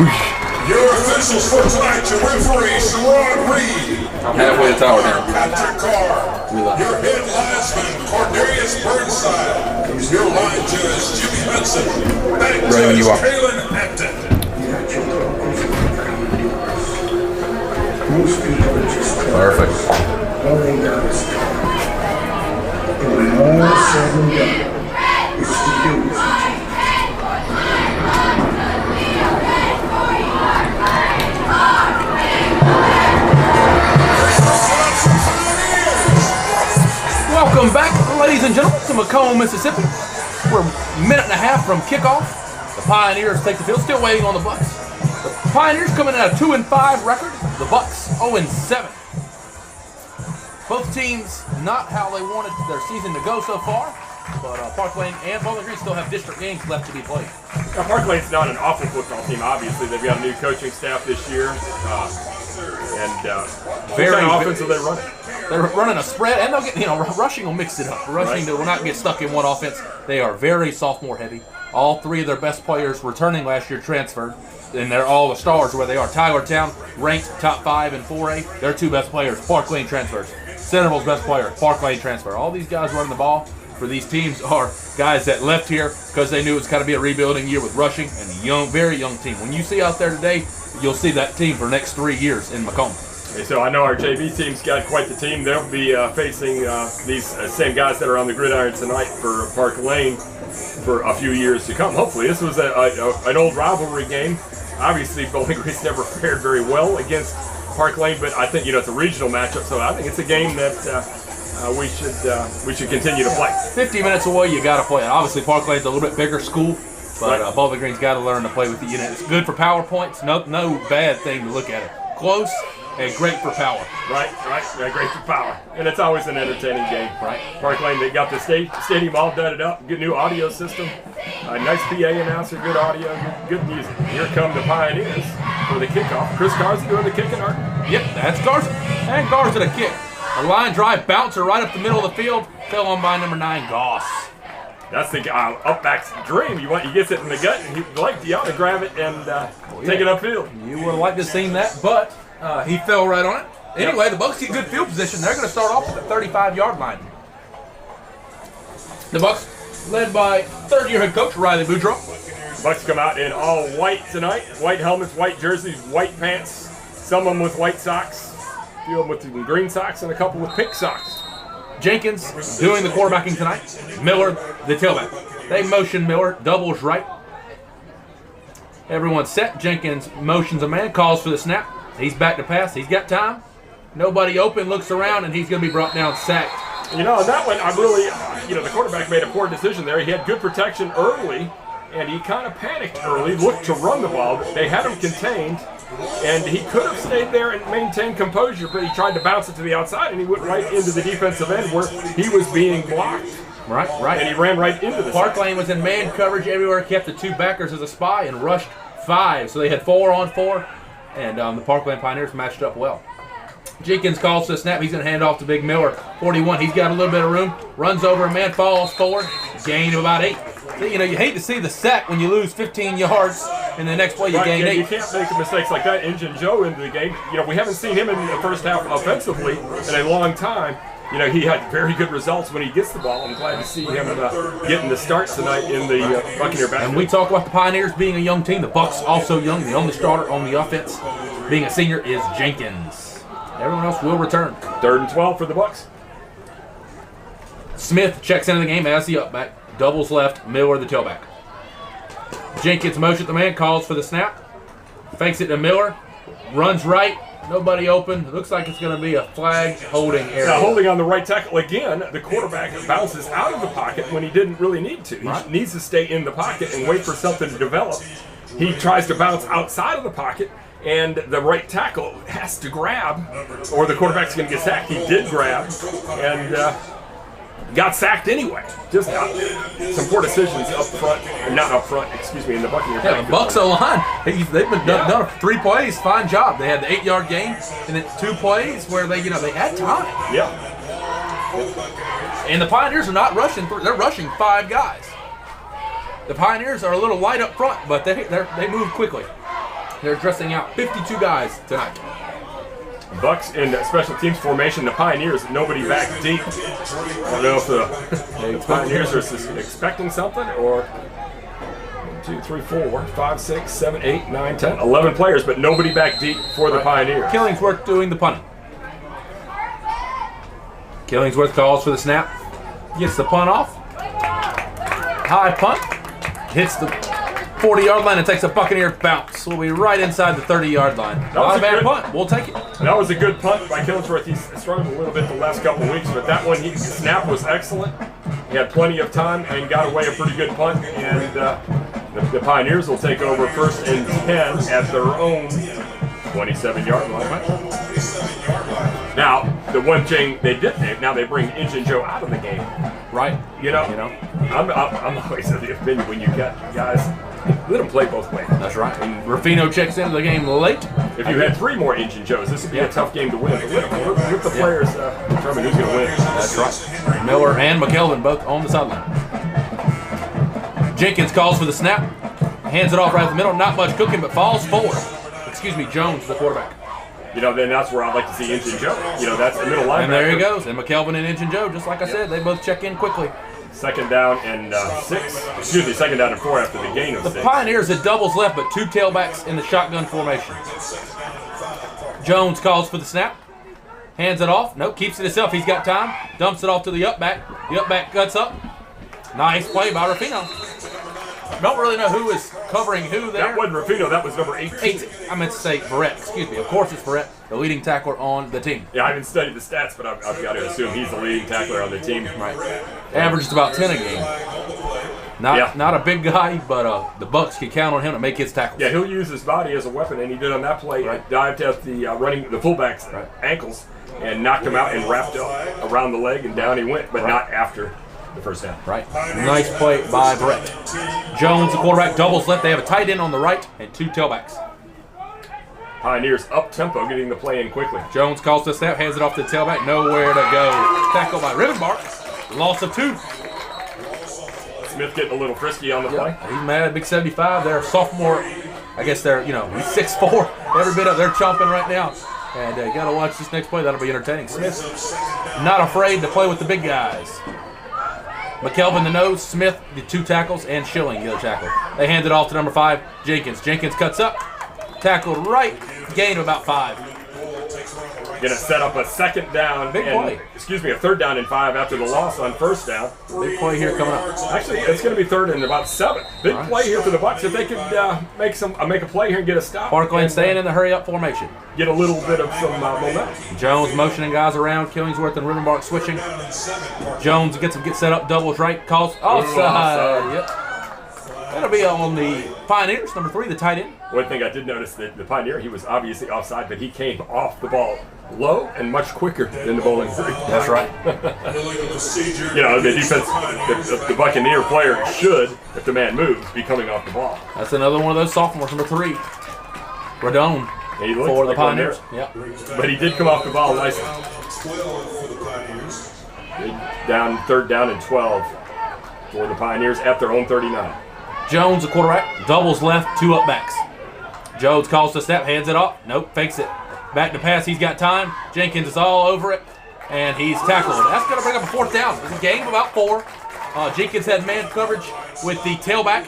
Your officials for tonight, your referee, Sherrod Reed. I'm halfway to the tower now. Patrick Carr. Your head linesman, Cordarius Burnside. Your line judge, Jimmy Hudson. Back judge, Kaylin Hampton. Perfect. Welcome back, ladies and gentlemen, to Macomb, Mississippi. We're a minute and a half from kickoff. The Pioneers take the field, still waiting on the Bucks. The Pioneers coming at a 2-5 record. The Bucks 0-7. Both teams not how they wanted their season to go so far, but Parklane and Bowling Green still have district games left to be played. Now, Parklane's not an awful football team, obviously. They've got a new coaching staff this year. What kind of offense are they running? They're running a spread, and they'll get, rushing will mix it up. Rushing will not get stuck in one offense. They are very sophomore heavy. All three of their best players returning last year transferred, and they're all the stars where they are. Tylertown ranked top 5 in 4A. Their two best players, Parklane transfers. Centerville's best player, Parklane transfer. All these guys running the ball for these teams are guys that left here because they knew it was going to be a rebuilding year with rushing and a young, very young team. When you see out there today, you'll see that team for the next 3 years in Macomb. Okay, so I know our JV team's got quite the team. They'll be facing these same guys that are on the gridiron tonight for Parklane for a few years to come. Hopefully, this was an old rivalry game. Obviously, Bowling Green's never fared very well against Parklane, but I think it's a regional matchup, so I think it's a game that we should continue to play. 50 minutes away, you got to play it. Obviously, Parklane's a little bit bigger school, but Bowling Green's got to learn to play with the unit. It's good for power points. No bad thing to look at it. Close and great for power. Right. Yeah, great for power, and it's always an entertaining game. Right. Parklane, they got the stadium all dudded up. Good new audio system. Nice PA announcer. Good audio. Good music. Here come the Pioneers for the kickoff. Chris Garza doing the kicking, Art. Yep, that's Garza. And Garza to kick. A line drive bouncer right up the middle of the field. Fell on by number 9, Goss. That's the upback's dream. He gets it in the gut, and he ought to grab it and take it upfield. You would have liked to have seen that, but he fell right on it. Anyway, the Bucks get good field position. They're going to start off at the 35-yard line. The Bucks, led by third-year head coach Riley Boudreaux. Bucks come out in all white tonight. White helmets, white jerseys, white pants. Some of them with white socks. A few of them with green socks and a couple with pink socks. Jenkins doing the quarterbacking tonight. Miller, the tailback. They motion Miller, doubles right. Everyone's set. Jenkins motions a man, calls for the snap. He's back to pass. He's got time. Nobody open, looks around, and he's going to be brought down sacked. On that one, I really, the quarterback made a poor decision there. He had good protection early, and he kind of panicked early, looked to run the ball. They had him contained, and he could have stayed there and maintained composure, but he tried to bounce it to the outside, and he went right into the defensive end where he was being blocked. Right. And he ran right into the Parklane was in man coverage everywhere, kept the 2 backers as a spy, and rushed 5. So they had 4 on 4, and the Parklane Pioneers matched up well. Jenkins calls to the snap. He's going to hand off to Big Miller. 41. He's got a little bit of room. Runs over a man, falls forward. Gain of about 8. You hate to see the sack when you lose 15 yards, and the next play you gain 8. You can't make mistakes like that. Engine Joe into the game. We haven't seen him in the first half offensively in a long time. He had very good results when he gets the ball. I'm glad to see him getting the start tonight in the Buccaneer backfield. And we talk about the Pioneers being a young team. The Bucks also young. The only starter on the offense, being a senior, is Jenkins. Everyone else will return. 3rd and 12 for the Bucks. Smith checks into the game as the upback. Doubles left. Miller the tailback. Jenkins motions the man, calls for the snap. Fakes it to Miller. Runs right. Nobody open. It looks like it's going to be a flag holding area. Now, holding on the right tackle again, the quarterback bounces out of the pocket when he didn't really need to. He needs to stay in the pocket and wait for something to develop. He tries to bounce outside of the pocket, and the right tackle has to grab, or the quarterback's going to get sacked. He did grab, and got sacked anyway. Just some poor decisions up front, or not up front, excuse me, in the Buccaneers. Yeah, the Bucks O-line, they've been done 3 plays, fine job. They had the 8-yard gain, and then 2 plays where they had time. Yeah. And the Pioneers are not rushing; they're rushing 5 guys. The Pioneers are a little light up front, but they move quickly. They're dressing out 52 guys tonight. Bucks in special teams formation. The Pioneers, nobody back deep. I don't know if the Pioneers are expecting something or 1, 2, 3, 4, 5, 6, 7, 8, 9, 10, 11 players, but nobody back deep for the Pioneers. Killingsworth doing the punting. Killingsworth calls for the snap. Gets the punt off. High punt. Hits the 40-yard line and takes a Buccaneer bounce. We'll be right inside the 30-yard line. Not a bad punt. We'll take it. That was a good punt by Killingsworth. He's struggled a little bit the last couple of weeks, but that one, the snap was excellent. He had plenty of time and got away a pretty good punt. And the Pioneers will take over 1st and 10 at their own 27-yard line. Now, the one thing they did, now they bring Injun Joe out of the game. Right. You know, I'm always of the opinion when you got guys, let them play both ways. That's right. And Ruffino checks into the game late. If you had 3 more Injun Joes, this would be a tough game to win. But let the players determine who's going to win. That's right. Miller and McKelvin both on the sideline. Jenkins calls for the snap. Hands it off right in the middle. Not much cooking, but falls forward. Excuse me, Jones, the quarterback. You know, then that's where I'd like to see Injun Joe. You know, that's the middle linebacker. And there he goes. And McKelvin and Injun Joe, just like I said, they both check in quickly. 2nd down and 6. Excuse me, 2nd down and 4 after the gain of 6. The Pioneers had doubles left, but 2 tailbacks in the shotgun formation. Jones calls for the snap. Hands it off. Nope, keeps it himself. He's got time. Dumps it off to the up-back. The up-back cuts up. Nice play by Ruffino. Don't really know who is covering who there. That wasn't Ruffino, that was number 18. I meant to say Barrett, excuse me. Of course it's Barrett, the leading tackler on the team. Yeah, I haven't studied the stats, but I've got to assume he's the leading tackler on the team. Right. Averages about 10 a game. Not a big guy, but the Bucks can count on him to make his tackles. Yeah, he'll use his body as a weapon, and he did on that play. Right. Dived at the fullback's ankles and knocked him out and wrapped up around the leg, and down he went, but not after the first down. Right. Nice play by Brett. Jones, the quarterback, doubles left. They have a tight end on the right and 2 tailbacks. Pioneers up tempo, getting the play in quickly. Jones calls the snap, hands it off to the tailback. Nowhere to go. Tackle by Rivenbark. Loss of 2. Smith getting a little frisky on the play. He's mad. Big 75. They're sophomore. I guess they're, he's 6'4". Every bit of they're chomping right now. And you got to watch this next play. That'll be entertaining. Smith not afraid to play with the big guys. McKelvin the nose, Smith the 2 tackles, and Schilling the other tackle. They hand it off to number 5, Jenkins. Jenkins cuts up, tackled right, gain of about 5. Going to set up a 2nd down. Big play. Excuse me, a 3rd down and 5 after the loss on 1st down. Big play here coming up. Actually, it's going to be 3rd and about 7. Big play here for the Bucks. If they could make a play here and get a stop. Parklane staying in the hurry-up formation. Get a little bit of some momentum. Jones motioning guys around. Killingsworth and Rivenbark switching. Jones gets set up, doubles right, calls offside. Yep. That'll be on the Pioneers, number 3, the tight end. One thing I did notice that the Pioneer, he was obviously offside, but he came off the ball low and much quicker than the Bowling Green. That's right. The defense, the Buccaneer player should, if the man moves, be coming off the ball. That's another one of those sophomores, number 3. Radone for the Pioneers. Yep. But he did come off the ball nicely. Down 3rd down and 12 for the Pioneers at their own 39. Jones, the quarterback, doubles left, 2 up backs. Jones calls the snap, hands it off. Nope, fakes it. Back to pass, he's got time. Jenkins is all over it, and he's tackled. That's going to bring up a 4th down. It's a gain of about 4. Jenkins had man coverage with the tailback.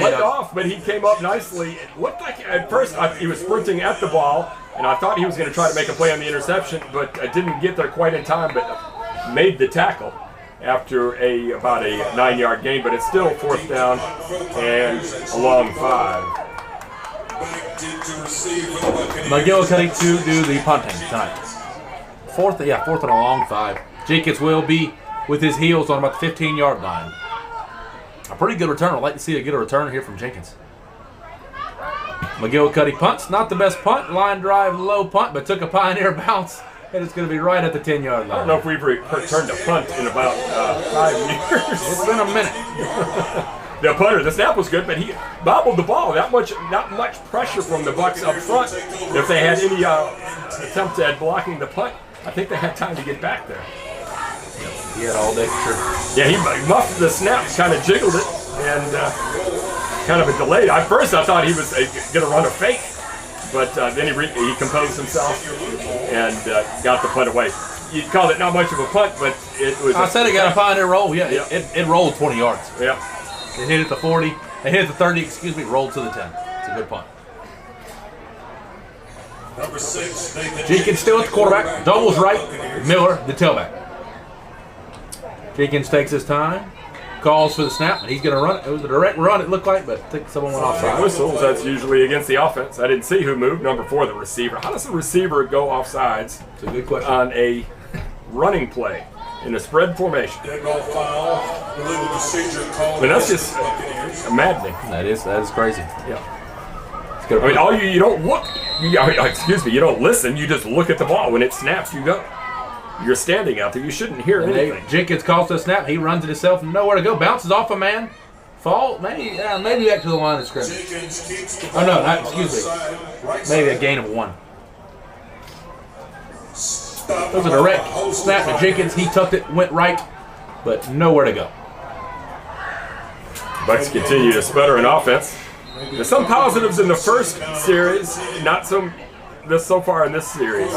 Went off, but he came up nicely. It looked like at first he was sprinting at the ball, and I thought he was going to try to make a play on the interception, but I didn't get there quite in time, but made the tackle after about a 9-yard gain, but it's still 4th down and a long 5. McGillicuddy to do the punting tonight. 4th and a long 5. Jenkins will be with his heels on about the 15-yard line. A pretty good return. I'd like to see get a return here from Jenkins. McGillicuddy punts. Not the best punt. Line drive, low punt, but took a Pioneer bounce, and it's going to be right at the 10-yard line. I don't know if we've returned a punt in about 5 years. It's been a minute. The punter, the snap was good, but he bobbled the ball. Not much pressure from the Bucks up front. If they had any attempt at blocking the punt, I think they had time to get back there. He had all day for sure. Yeah, he muffed the snap, kind of jiggled it, and kind of a delay. At first, I thought he was going to run a fake, but then he composed himself and got the punt away. You called it not much of a punt, but it was. I said it got a pioneer roll. Yeah, Yeah. It rolled 20 yards. Yeah. It hit at the 40. It hit at the 30. Excuse me. Rolled to the 10. It's a good punt. Number 6, Nathan Jenkins still at the quarterback. Doubles right. Miller, the tailback. Jenkins takes his time. Calls for the snap, and he's going to run it. It was a direct run, it looked like, but I think someone went offside. Whistles, that's usually against the offense. I didn't see who moved. Number 4, the receiver. How does the receiver go offsides It's a good question. on a running play in a spread formation? Dead ball foul. Illegal procedure called. I mean, that's against just the Buccaneers. That is crazy. Yeah. It's good. I mean, you don't look. Excuse me. You don't listen. You just look at the ball. When it snaps, you go. You're standing out there. You shouldn't hear anything. Jenkins calls to the snap. He runs it himself and nowhere to go. Bounces off a man. Fall. Maybe back to the line of scrimmage. Jenkins keeps the Oh, no, ball not, on excuse the me. side, right Maybe a side. gain of 1. Stop It was a by direct host snap to line. Jenkins. He tucked it, went right, but nowhere to go. Bucks continue to sputter in offense. There's some positives in the first series, not so far in this series.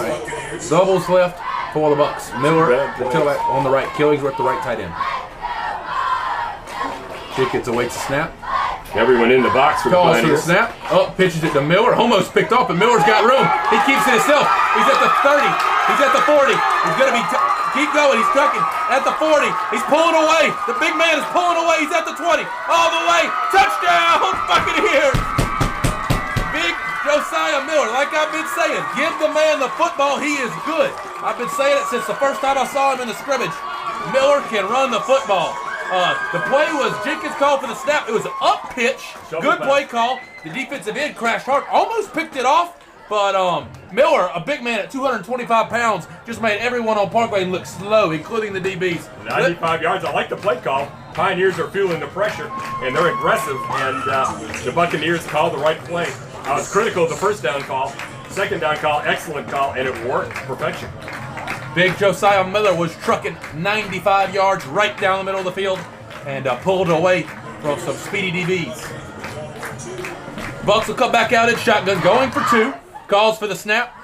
Doubles left for the Bucks. Miller, the tailback on the right. Killingsworth, the right tight end. Jenkins awaits the snap. Everyone in the box for the Calls for the Pioneers. snap. Up, pitches it to Miller. Almost picked off, but Miller's got room. He keeps it himself. He's at the 30. He's at the 40. He's going to be keep going. He's tucking at the 40. He's pulling away. The big man is pulling away. He's at the 20. All the way. Touchdown, Buccaneers. Big Josiah Miller. Like I've been saying, give the man the football. He is good. I've been saying it since the first time I saw him in the scrimmage. Miller can run the football. The play was Jenkins called for the snap. It was an up pitch. Good play call. The defensive end crashed hard. Almost picked it off. But Miller, a big man at 225 pounds, just made everyone on Parklane look slow, including the DBs. 95 yards. I like the play call. Pioneers are feeling the pressure, and they're aggressive, and the Buccaneers called the right play. I was critical of the first down call. Second down call, excellent call, and it worked. Perfection. Big Josiah Miller was trucking 95 yards right down the middle of the field and pulled away from some speedy DBs. Bucks will come back out in shotgun, going for 2. Calls for the snap.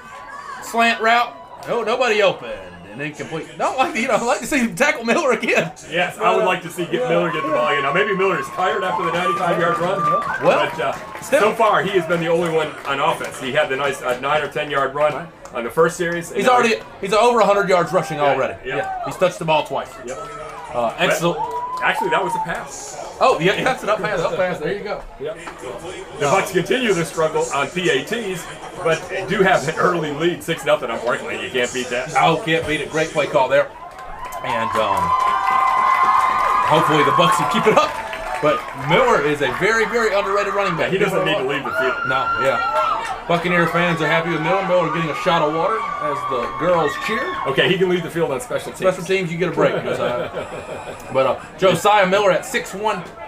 Slant route. Oh, nobody open. And incomplete. I'd like to see him tackle Miller again. Yes, I would like to see Miller get the ball again. Now, maybe Miller is tired after the 95-yard run, Well, but still. so far he has been the only one on offense. He had the nice 9 or 10-yard run on the first series. and He's now over 100 yards rushing already. yeah. He's touched the ball twice. Yep. Excellent. Actually, that was a pass. Oh, yeah, that's an up pass. There you go. Yep. The Bucks continue to struggle on PATs, but do have an early lead, 6-0 on Parklane. You can't beat that. Oh, can't beat it. Great play call there. And hopefully the Bucks can keep it up. But Miller is a very, very underrated running back. He doesn't need to leave the field. No, yeah. Buccaneer fans are happy with Miller. Miller getting a shot of water as the girls cheer. Okay, he can leave the field on special teams. Special teams, you get a break, Josiah. But Josiah Miller at 6'1",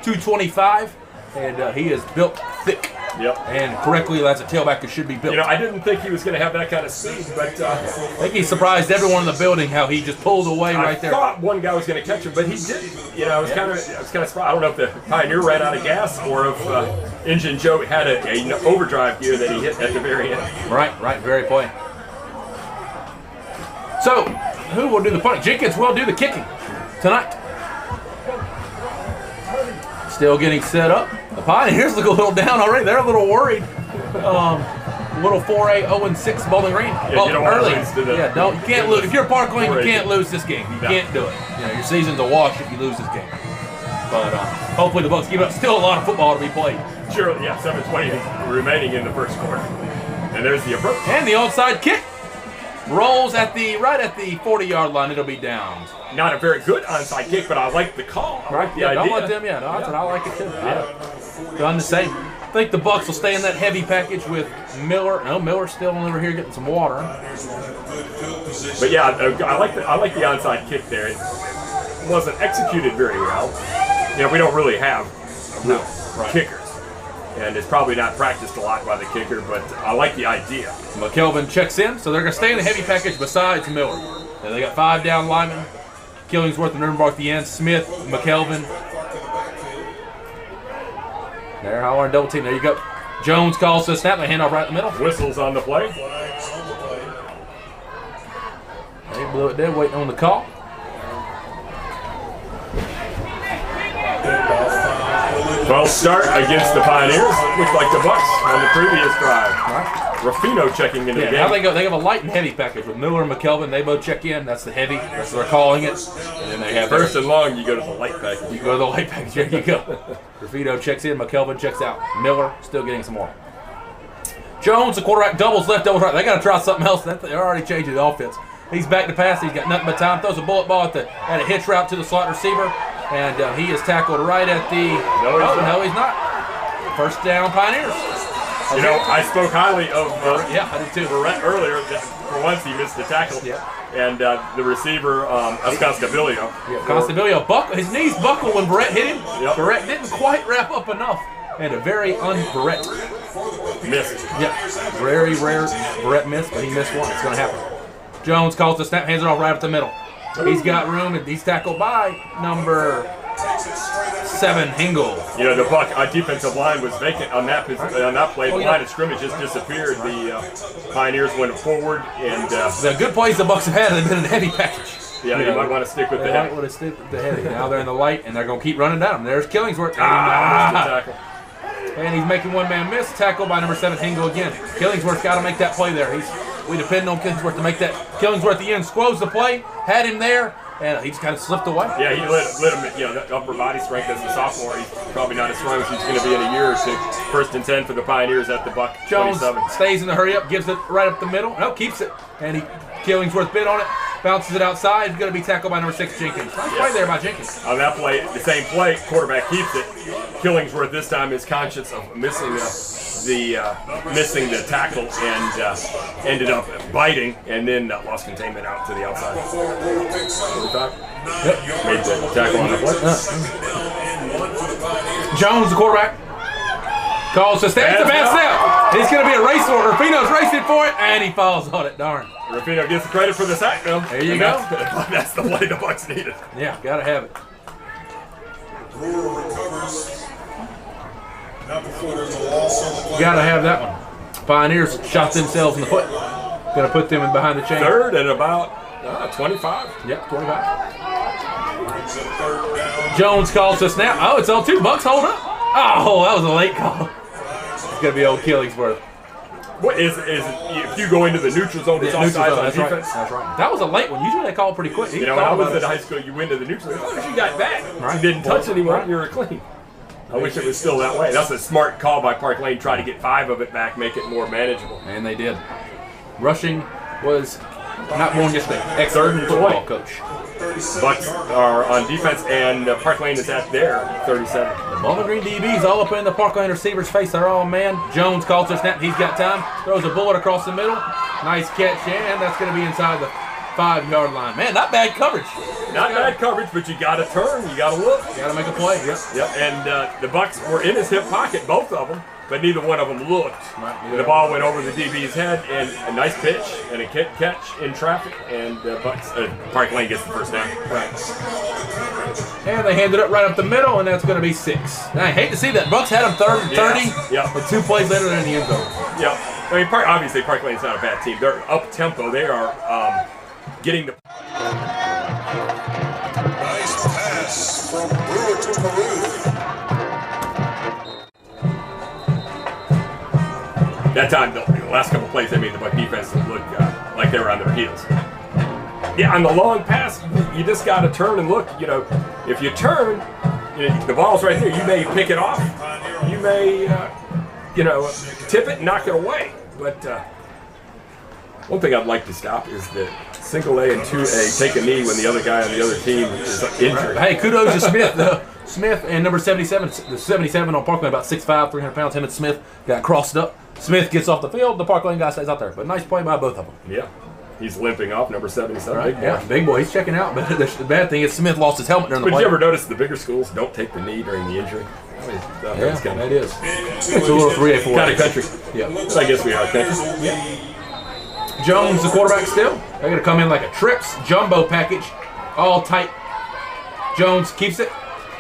225, and he is built thick. Yep. And correctly, as a tailback, it should be built. You know, I didn't think he was going to have that kind of speed, but I think he surprised everyone in the building how he just pulled away right there. I thought one guy was going to catch him, but he didn't. You know, I was kind of surprised. I don't know if the Pioneer ran out of gas or if Engine Joe had an overdrive gear that he hit at the very end. Right, very play. So, who will do the punting? Jenkins will do the kicking tonight. Still getting set up. The Pioneers look a little down already. They're a little worried. Little 4A 0-6 Bowling Green. Yeah, you don't want to lose to the. Yeah, you can't lose. If you're Parklane, you 4A. can't lose this game. You can't do it. You know, your season's a wash if you lose this game. But hopefully the Bucks keep it up. Still a lot of football to be played. Sure, yeah, 7:20 remaining in the first quarter. And there's the approach. And the onside kick rolls right at the 40-yard line. It'll be down. Not a very good onside kick, but I like the call. I like the idea. Don't let them. Yeah, no, I like it too. Done the same. I think the Bucks will stay in that heavy package with Miller. No, Miller's still over here getting some water. But yeah, I like the onside kick there. It wasn't executed very well. You know, we don't really have kickers, and it's probably not practiced a lot by the kicker. But I like the idea. McKelvin checks in, so they're going to stay in the heavy package besides Miller. Now they got 5 down linemen. Killingsworth and Nuremberg at the end. Smith, McKelvin. They're hollering double team. There you go. Jones calls the snap. They hand off right in the middle. Whistles on the play. They blew it dead, waiting on the call. Well, start against the Pioneers. Looks like the Bucks on the previous drive. Right. Ruffino checking into the game. Now they go. They have a light and heavy package with Miller and McKelvin. They both check in. That's the heavy. That's what they're calling it. And then they have First and long, you go to the light package. You go to the light package. There you go. Ruffino checks in. McKelvin checks out. Miller still getting some more. Jones, the quarterback, doubles left, doubles right. They got to try something else. They're already changing the offense. He's back to pass. He's got nothing but time. Throws a bullet ball at a hitch route to the slot receiver, and he is tackled right at the. No, he's not. First down, Pioneers. You know, I spoke highly of yeah, I did too. Barrett earlier. For once, he missed the tackle. Yeah. And the receiver, Constabilio. Yeah, Constabilio, his knees buckled when Barrett hit him. Yep. Barrett didn't quite wrap up enough. And a very un-Barrett. Missed. Yeah, very rare Barrett miss, but he missed one. It's going to happen. Jones calls the snap, hands it off right up the middle. He's got room, and he's tackled by number 7, Hingle. You know, the Buck defensive line was vacant on that play. The line of scrimmage just disappeared. The Pioneers went forward, and the good plays the Bucks have had have been in the heavy package. Yeah, you might want to stick with the heavy. Might want to stick with the heavy. Now they're in the light, and they're going to keep running down. There's Killingsworth. And he's making one-man miss. Tackle by number 7, Hingle again. Killingsworth's got to make that play there. We depend on Killingsworth to make that. Killingsworth, the end, squoze the play, had him there, and he just kind of slipped away. Yeah, he let him, that upper body strength as a sophomore. He's probably not as strong as he's going to be in a year or two. 1st and 10 for the Pioneers at the Buck. Jones 27. stays in the hurry up, gives it right up the middle. No, keeps it. And Killingsworth bit on it, bounces it outside. He's going to be tackled by number 6, Jenkins. Nice play there by Jenkins. On that play, the same play, quarterback keeps it. Killingsworth this time is conscious of missing the tackle and ended up biting, and then lost containment out to the outside. Yep. Made the tackle on the play. Jones, the quarterback, calls the snap. It's a bad snap. He's going to be a race for it. Rufino's racing for it, and he falls on it. Darn. Rufino gets the credit for the sack, though. There you go. That's the play the Bucks needed. Yeah, got to have it. Brewer recovers. Not before there's a loss on the play. Got to have that one. Pioneers shot themselves in the foot. Going to put them in behind the chain. 3rd and about 25. Yep, 25. Jones calls the snap. Oh, it's L2. Bucks hold up. Oh, that was a late call. It's going to be old Killingsworth. What is if you go into the neutral zone, it's offside on defense? Right. That's right. That was a late one. Usually they call it pretty quick. When I was at high school, you went to the neutral zone. As long as you got back, you didn't touch anyone, you were clean. I wish it was still that way. That's a smart call by Parklane. Try to get 5 of it back, make it more manageable. And they did. Rushing was not born yesterday. Ex-third football coach. Bucks are on defense, and Parklane is at their 37. The Bowling Green DB's all up in the Parklane receiver's face. They're all man. Jones calls the snap. He's got time. Throws a bullet across the middle. Nice catch, and that's going to be inside the 5-yard line. Man, not bad coverage. Not bad coverage, but you got to turn. You got to look. You got to make a play. Yep. And the Bucks were in his hip pocket, both of them, but neither one of them looked. The ball went over the DB's head, and a nice pitch and a catch in traffic, and Parklane gets the first down. Right. And they handed it right up the middle, and that's going to be 6. I hate to see that. Bucks had them 3rd and 30, but 2 plays later they're in the end zone. Yeah. I mean, obviously Parklane's not a bad team. They're up tempo. They are getting the. Nice pass from Brewer to Peru. That time, the last couple plays, the Buck defense looked like they were on their heels. Yeah, on the long pass, you just got to turn and look. If you turn, the ball's right there. You may pick it off. You may, tip it and knock it away. But one thing I'd like to stop is that single A and 2A take a knee when the other guy on the other team is injured. Hey, kudos to Smith. Smith and number 77, the 77 on Parklane, about 6'5", 300 pounds. Him and Smith got crossed up. Smith gets off the field. The Parklane guy stays out there. But nice play by both of them. Yeah. He's limping off, number 77. Right. Big boy. He's checking out. But the bad thing is Smith lost his helmet during the play. But did you ever notice the bigger schools don't take the knee during the injury? That is. It's a little 3A, 4A. Kind of country. Yeah. I guess we are country. Yeah. Jones, the quarterback still. They're going to come in like a Trips jumbo package. All tight. Jones keeps it.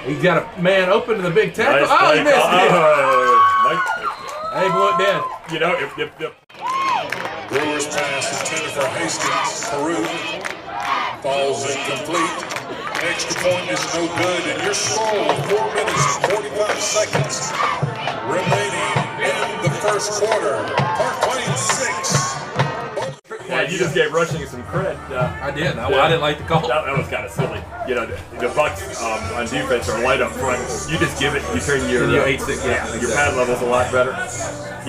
He's got a man open to the big tackle. Nice He missed it. Nice. He blew it dead. You know, if Brewer's pass intended for Hastings. Peru falls incomplete. Extra point is no good, and your score with 4 minutes and 45 seconds remaining in the first quarter. Parklane 6. Yeah, you just gave rushing some credit. I did. I didn't like the call. That was kind of silly. You know, the Bucks on defense are light up front. You just give it. You turn your 8-6. Yeah, your pad level's a lot better.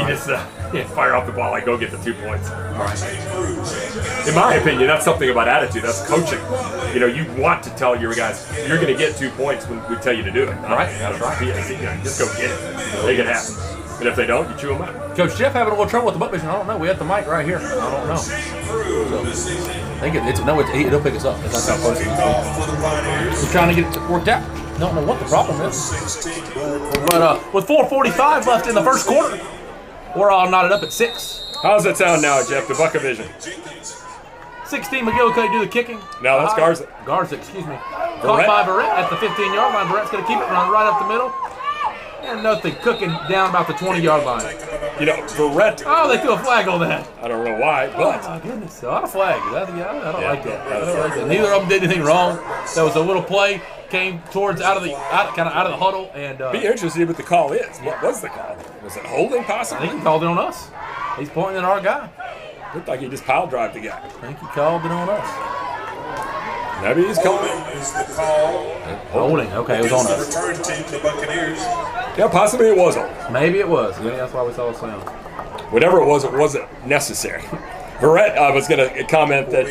You just fire off the ball. Like, go get the 2 points. In my opinion, that's something about attitude. That's coaching. You know, you want to tell your guys you're going to get 2 points when we tell you to do it. Right. That's right. Just go get it. Make it happen. And if they don't, you chew them out. Coach Jeff having a little trouble with the butt vision. I don't know. We have the mic right here. I don't know. So, I think it'll pick us up. That's how close it is. We're trying to get it worked out. Don't know what the problem is. But with 4:45 left in the first quarter, we're all knotted up at 6. How's that sound now, Jeff? The Bucka vision. 16, McGillicuddy do the kicking. No, that's Garza. Garza, excuse me. Caught by Barrett at the 15-yard line. Barrett's going to keep it run right up the middle. And nothing cooking down about the 20-yard line. You know, Barrett. Oh, they threw a flag on that. I don't know why, but. Oh, my goodness. A lot of flags. I don't like that. I don't like that. Neither of them did anything wrong. That was a little play. Came towards out of the huddle. And be interested what the call is. What was the call? Was it holding possibly? I think he called it on us. He's pointing at our guy. Looked like he just pile drive the guy. I think he called it on us. Maybe he's calling. Is the call. Holding. Okay, it was on us. Return team to the Buccaneers. Yeah, possibly it was on. Maybe it was. Maybe that's why we saw a sound. Whatever it wasn't necessary. Barrett was going to comment that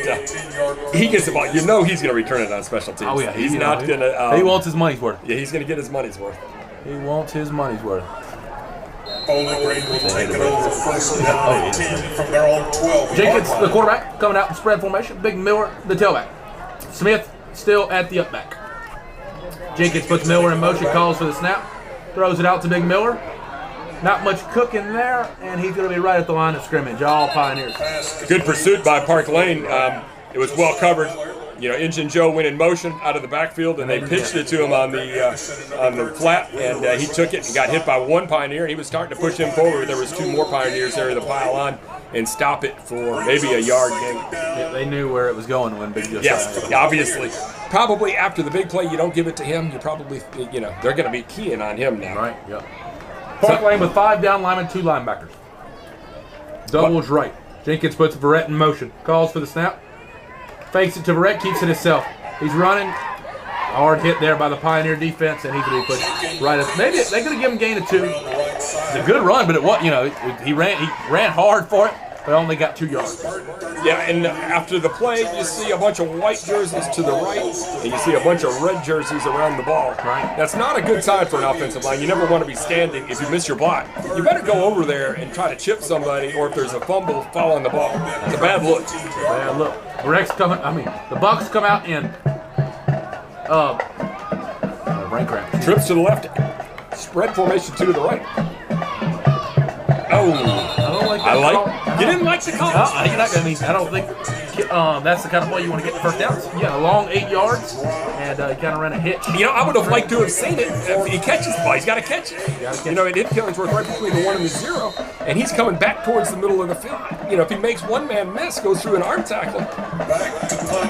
he gets the ball. You know he's going to return it on special teams. Oh, yeah. He's not going to. He wants his money's worth. Yeah, he's going to get his money's worth. He wants his money's worth. Bowling Green will take it over first down and 10 from their own 12. Jenkins, the quarterback, coming out in spread formation. Big Miller, the tailback. Smith still at the up back. Jenkins puts Miller in motion, calls for the snap, throws it out to Big Miller. Not much cooking there, and he's going to be right at the line of scrimmage. All Pioneers. Good pursuit by Parklane. It was well covered. You know, Engine Joe went in motion out of the backfield, and they pitched it to him on the flat, and he took it and got hit by one Pioneer, and he was starting to push him forward. There was 2 more Pioneers there to pile on and stop it for maybe a yard gain. Yeah, they knew where it was going when Big Joe Yes, obviously. Probably after the big play, you don't give it to him. You probably, they're going to be keying on him now. Right, yep. Parklane with 5 down linemen, 2 linebackers. Doubles right. Jenkins puts Barrett in motion. Calls for the snap. Fakes it to Barrett, keeps it himself. He's running. Hard hit there by the Pioneer defense, and he could be pushed right up. Maybe they could have given him a gain of 2. It's a good run, but he ran hard for it, but only got 2 yards. Yeah, and after the play, you see a bunch of white jerseys to the right, and you see a bunch of red jerseys around the ball. Right. That's not a good sign for an offensive line. You never want to be standing if you miss your block. You better go over there and try to chip somebody, or if there's a fumble, fall on the ball. It's a bad look. Bad look. Breck's coming. The Bucks come out in brain cramp. Trips to the left, spread formation 2 to the right. Oh, I don't like that. You didn't like the call. You're not. I don't think that's the kind of play you want to get the first down. Yeah, a long 8 yards, and he kind of ran a hitch. I would have liked to have seen it. If he catches the ball, he's got to catch it. It hit Killingsworth right between the 1 and the 0, and he's coming back towards the middle of the field. If he makes one man miss, goes through an arm tackle,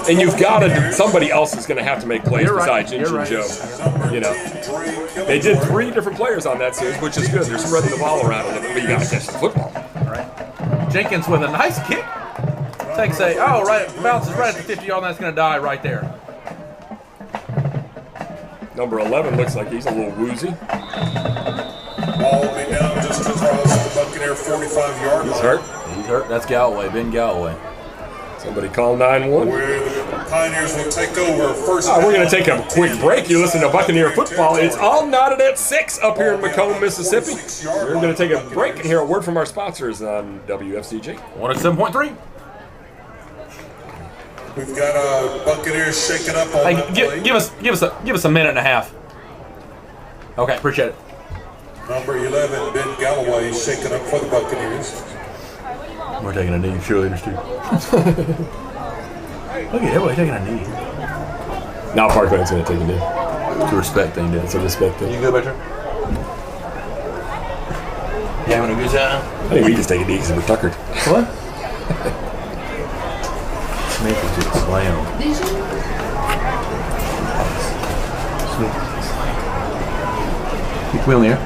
and you've got to. Somebody else is going to have to make plays besides Engine Joe. They did 3 different players on that series, which is good. They're spreading the ball around a little bit, but you got to catch the football. Right. Jenkins with a nice kick. Takes bounces right at the 50-yard line. That's going to die right there. Number 11 looks like he's a little woozy. Ball will be down just across the Buccaneer 45-yard line. He's hurt. He's hurt. That's Galloway, Ben Galloway. Somebody call 911. Where the Pioneers will take over first. We're going to take a quick break. You listen to Buccaneer football. It's all knotted at 6 up here in Macomb, Mississippi. We're going to take a break and hear a word from our sponsors on WFCG. 107.3. We've got Buccaneers shaking up on that play. Give us a minute and a half. Okay, appreciate it. Number 11, Ben Galloway, shaking up for the Buccaneers. We're taking a knee, cheerleaders too. Look at everybody taking a knee. Now Parklane's going to take a knee. It's a respect thing, dude. It's a respect thing. You good, Richard? You having a good time? I think we just take it easy because we're tuckered. What? Smith is just slam. Keep wheel in the air.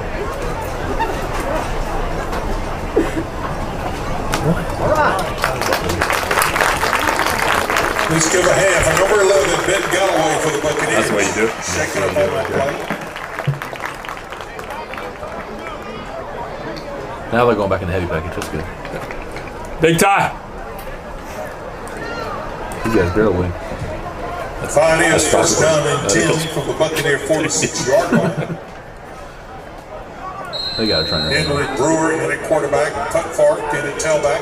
Please give a hand for number 11, Ben Galloway for the Buccaneers. That's the way you do it. Second up on that play. Now they're going back in the heavy package. That's good. Big tie. These guys barely win. Pioneers first down and 10 from the Buccaneer 46-yard line. They got to try and Henry Brewer in at quarterback, Tuck Fark in at tailback.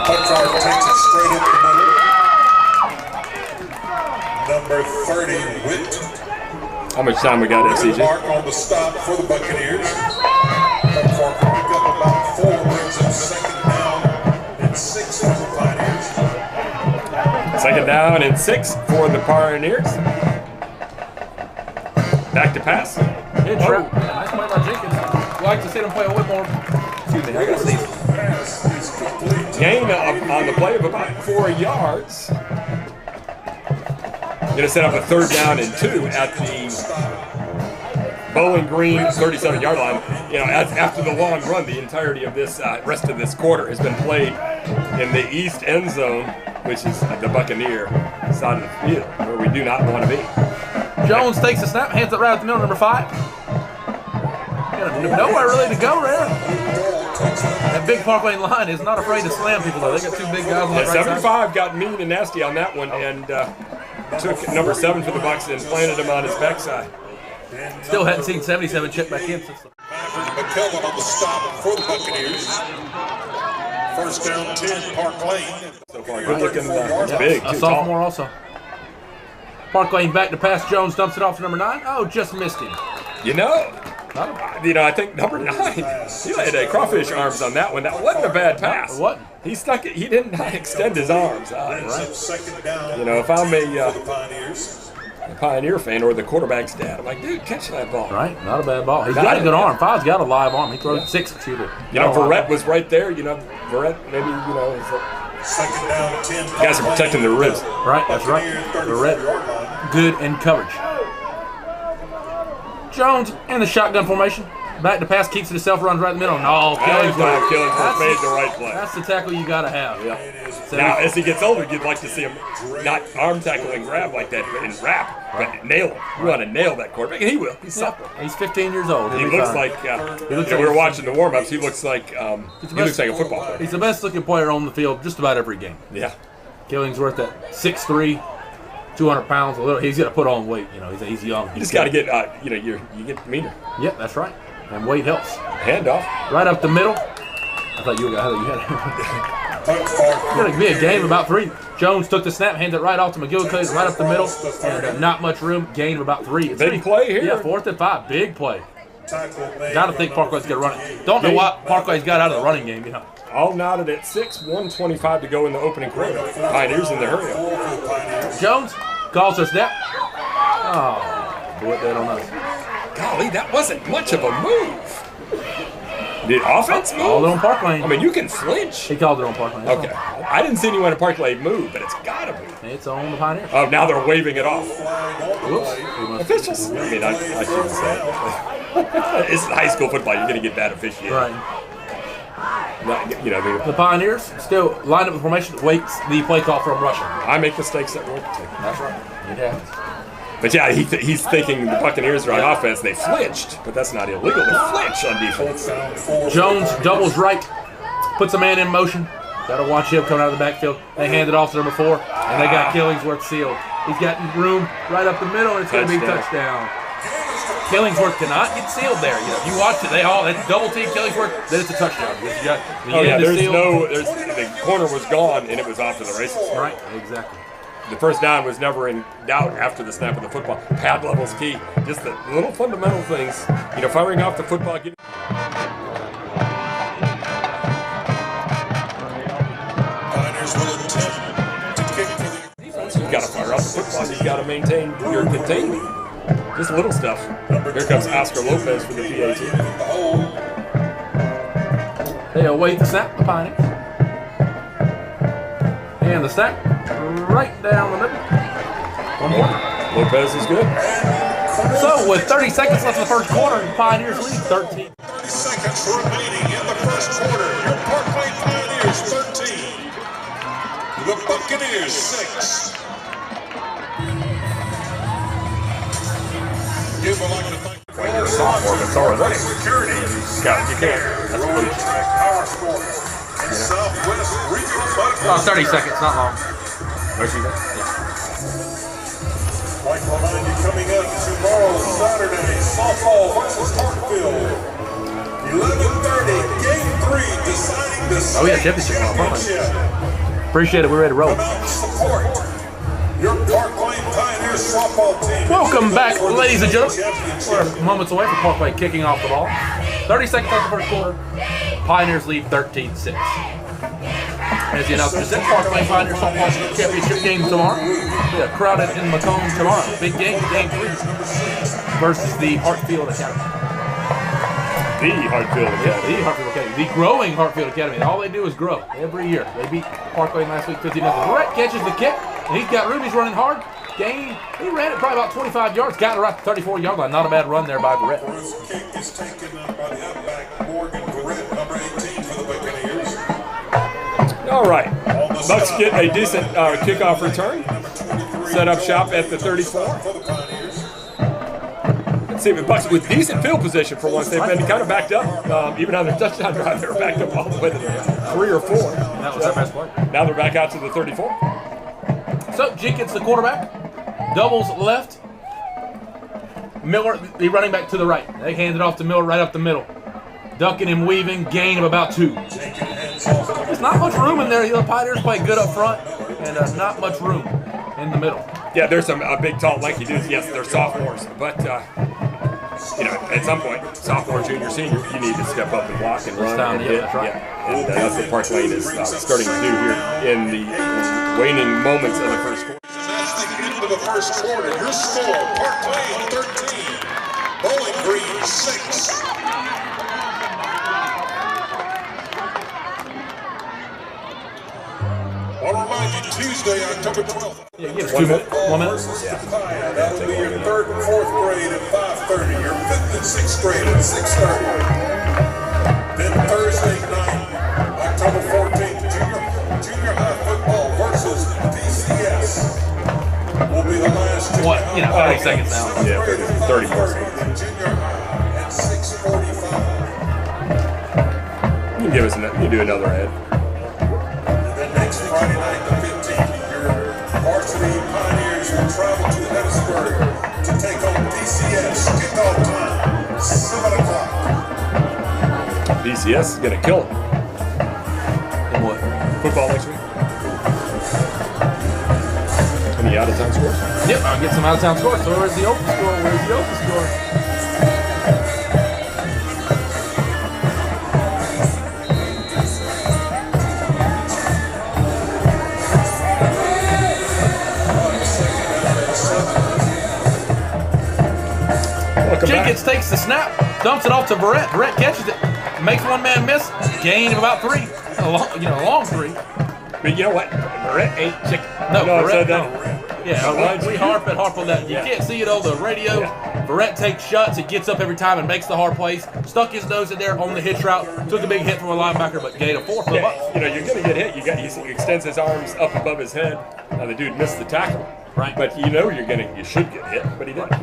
Tuck Fark takes it straight up the middle. Number 30, Witt. How much time we got, FCJ? Mark on the stop for the Buccaneers. Tuck Fark will pick up about 4, brings up second down and 6 for the Pioneers. Second down and 6 for the Pioneers. Back to pass. Good trap. Yeah, nice play by Jenkins. I'd like to see them play a little more. Excuse me, I got to see. Pass is complete. Gain on the play of about 4 yards. Going to set up a third down and 2 at the Bowling Green 37-yard line. You know, after the long run, the entirety of this rest of this quarter has been played in the east end zone, which is the Buccaneer side of the field, where we do not want to be. Jones takes a snap, hands it right at the middle, number 5. Nowhere really to go there. That big Parklane line is not afraid to slam people though. They got 2 big guys on the right 75 side. got mean and nasty on that one and took number 7 for the Bucs and planted him on his backside. Still hadn't seen 77 check back in since the McKellen on the stop for the Buccaneers. First down 10, Parklane. So far, good looking. It's big. a Too sophomore also. Parklane back to pass. Jones dumps it off to number 9. Oh, just missed him. Tall. I think number 9. He had crawfish arms on that one. That wasn't a bad pass. What? He stuck it. He did not extend his arms out. Right? Second down. You know, if I'm for the Pioneers. a Pioneer fan or the quarterback's dad, I'm like, dude, catch that ball. Right, not a bad ball. He's got a good arm. 5's got a live arm. He throws 6. You know, Verrett was right there. You know, Verrett maybe, you know, Second down 10. guys are protecting their ribs. Right, that's right. The red, good in coverage. Jones in the shotgun formation. Back to pass, keeps it himself, runs right in the middle. No, Killingsworth That's made the right play. That's the tackle you got to have. Yeah. Now, as he gets older, you'd like to see him not arm tackle and grab like that and wrap, but nail him. You want to nail that quarterback, and he will. He's supple. He's 15 years old. He looks like, we were watching the warm-ups, he looks like a football player. He's the best looking player on the field just about every game. Yeah. Killingsworth at 6'3", 200 pounds. He's got to put on weight. You know, he's young. You just got to get, you get meaner. Yep, that's right. And weight helps. Handoff. Right up the middle. I thought you had It's going to be a game about 3. Jones took the snap, handed it right off to McGillicuddy, right up the middle, and not much room. Gain of about 3. Big play here. Yeah, 4th and 5. Big play. Got to think Parkway's going to run it. Don't know why Parkway's got out of the running game, you know. All knotted at 6, 1:25 to go in the opening quarter. Pioneers in the hurry up. Jones calls her snap. Oh, what that on us. Golly, that wasn't much of a move. Did offense move? Called it on Parklane. I mean, you can flinch. He called it on Parklane. Okay. I didn't see anyone at Parklane move, but it's got to move. It's on the Pioneers. Oh, now they're waving it off. Whoops. Officials. I mean, I shouldn't say it. It's high school football. You're going to get bad officiating. Right. You know, The Pioneers still line up the formation, waits the play call from Russia. I make mistakes at work too. That's right. It happens. But yeah, he's thinking the Buccaneers are on offense. They flinched, but that's not illegal to flinch on defense. Jones doubles right, puts a man in motion. Got to watch him coming out of the backfield. They hand it off to number 4, and they got Killingsworth sealed. He's got room right up the middle, and it's going to be touchdown. Killingsworth cannot get sealed there. You know, if you watch it, they double team Killingsworth, then it's a touchdown. The corner was gone, and it was off to the races. Right, exactly. The first down was never in doubt after the snap of the football. Pad level's key. Just the little fundamental things. You know, firing off the football. got to maintain your containment. Just little stuff. Here comes Oscar Lopez for the PAT. They await the snap, the Pioneers. And the snap right down the middle. One more. Lopez is good. So with 30 seconds left in the first quarter, the Pioneers lead 13. 30 seconds remaining in the first quarter. Your Parklane Pioneers 13. The Buccaneers 6. Give a like to thank When you're a sophomore, it's all right. Security. Yeah, you can't. That's Rolling coach. Track Power Sports. And Southwest Regional Medical 30 seconds, not long. Michigan. Like to remind you, coming up tomorrow, Saturday, softball versus Hartfield. 11:30, Game 3, deciding the Oh, yeah, championship. Appreciate it. We're ready to roll. Come out and support your Parklane Pioneers softball team. Welcome back, ladies and gentlemen. We're moments away from Parklane kicking off the ball. 30 seconds left in the first quarter. Pioneers lead 13-6. As the announcement said, Parklane Pioneers softball championship game tomorrow. We are crowded in Macomb tomorrow. Big game, Game 3 versus the Hartfield Academy. The Hartfield Academy. The Hartfield Academy. The growing Hartfield Academy. All they do is grow every year. They beat Parklane last week 50-0. Brett catches the kick, and he's got room. He's running hard. Gain. He ran it probably about 25 yards. Got it right to the 34-yard line. Not a bad run there by Brett. First kick is taken up by the outback Morgan Barrett, number 18 for the Buccaneers. All right. Bucks get a decent kickoff return. Set up shop at the 34. For the Pioneers. Let's see if the Bucks with decent field position for once. They've been kind of backed up. Even on their touchdown drive, they were backed up all the way to the 3 or 4. That was their best play. Now they're back out to the 34. So Jenkins, the quarterback, doubles left. Miller, the running back, to the right. They hand it off to Miller right up the middle. Ducking and weaving, gain of about 2. There's not much room in there. The Pioneers play good up front, and not much room in the middle. Yeah, there's some big, tall, lanky dudes. Yes, they're sophomores, but you know, at some point, sophomore, junior, senior, you need to step up and block and run and hit. that's right. Yeah, and that's what Parklane is starting to do here in the waning moments of the first quarter. And that's the end of the first quarter. Your score, Parklane 13, Bowling Green 6. I'll remind you, Tuesday, October 12th. Yeah, give us 2 minutes. 1 minute. That will be your 3rd and 4th grade at 5:30, your 5th and 6th grade at 6:30. Then Thursday night, October 14th, junior high football versus PCS will be the last. What? 30 seconds now. Yeah, 30 more seconds. Junior high at 6:45. You can give us you can do another ad. Then next Friday night, the 15th, your varsity Pioneers will travel to Hattiesburg to take on PCS. Kickoff time, 7 o'clock. BCS is going to kill it. And what? Football next week. Any out-of-town scores? Yep, I'll get some out-of-town scores. So where's the open score? Where's the open score? Jenkins takes the snap, dumps it off to Barrett. Barrett catches it, makes one man miss, gain of about 3. A long 3. But you know what? Barrett ain't chicken. No, Barrett, Barrett, that. Yeah, we harp on that. You can't see it on the radio. Yeah. Barrett takes shots, he gets up every time and makes the hard plays. Stuck his nose in there on the hitch route, took a big hit from a linebacker, but gained a 4 for the Bucks. You know, you're going to get hit. He extends his arms up above his head. Now the dude missed the tackle. Right. But you know you should get hit, but he didn't.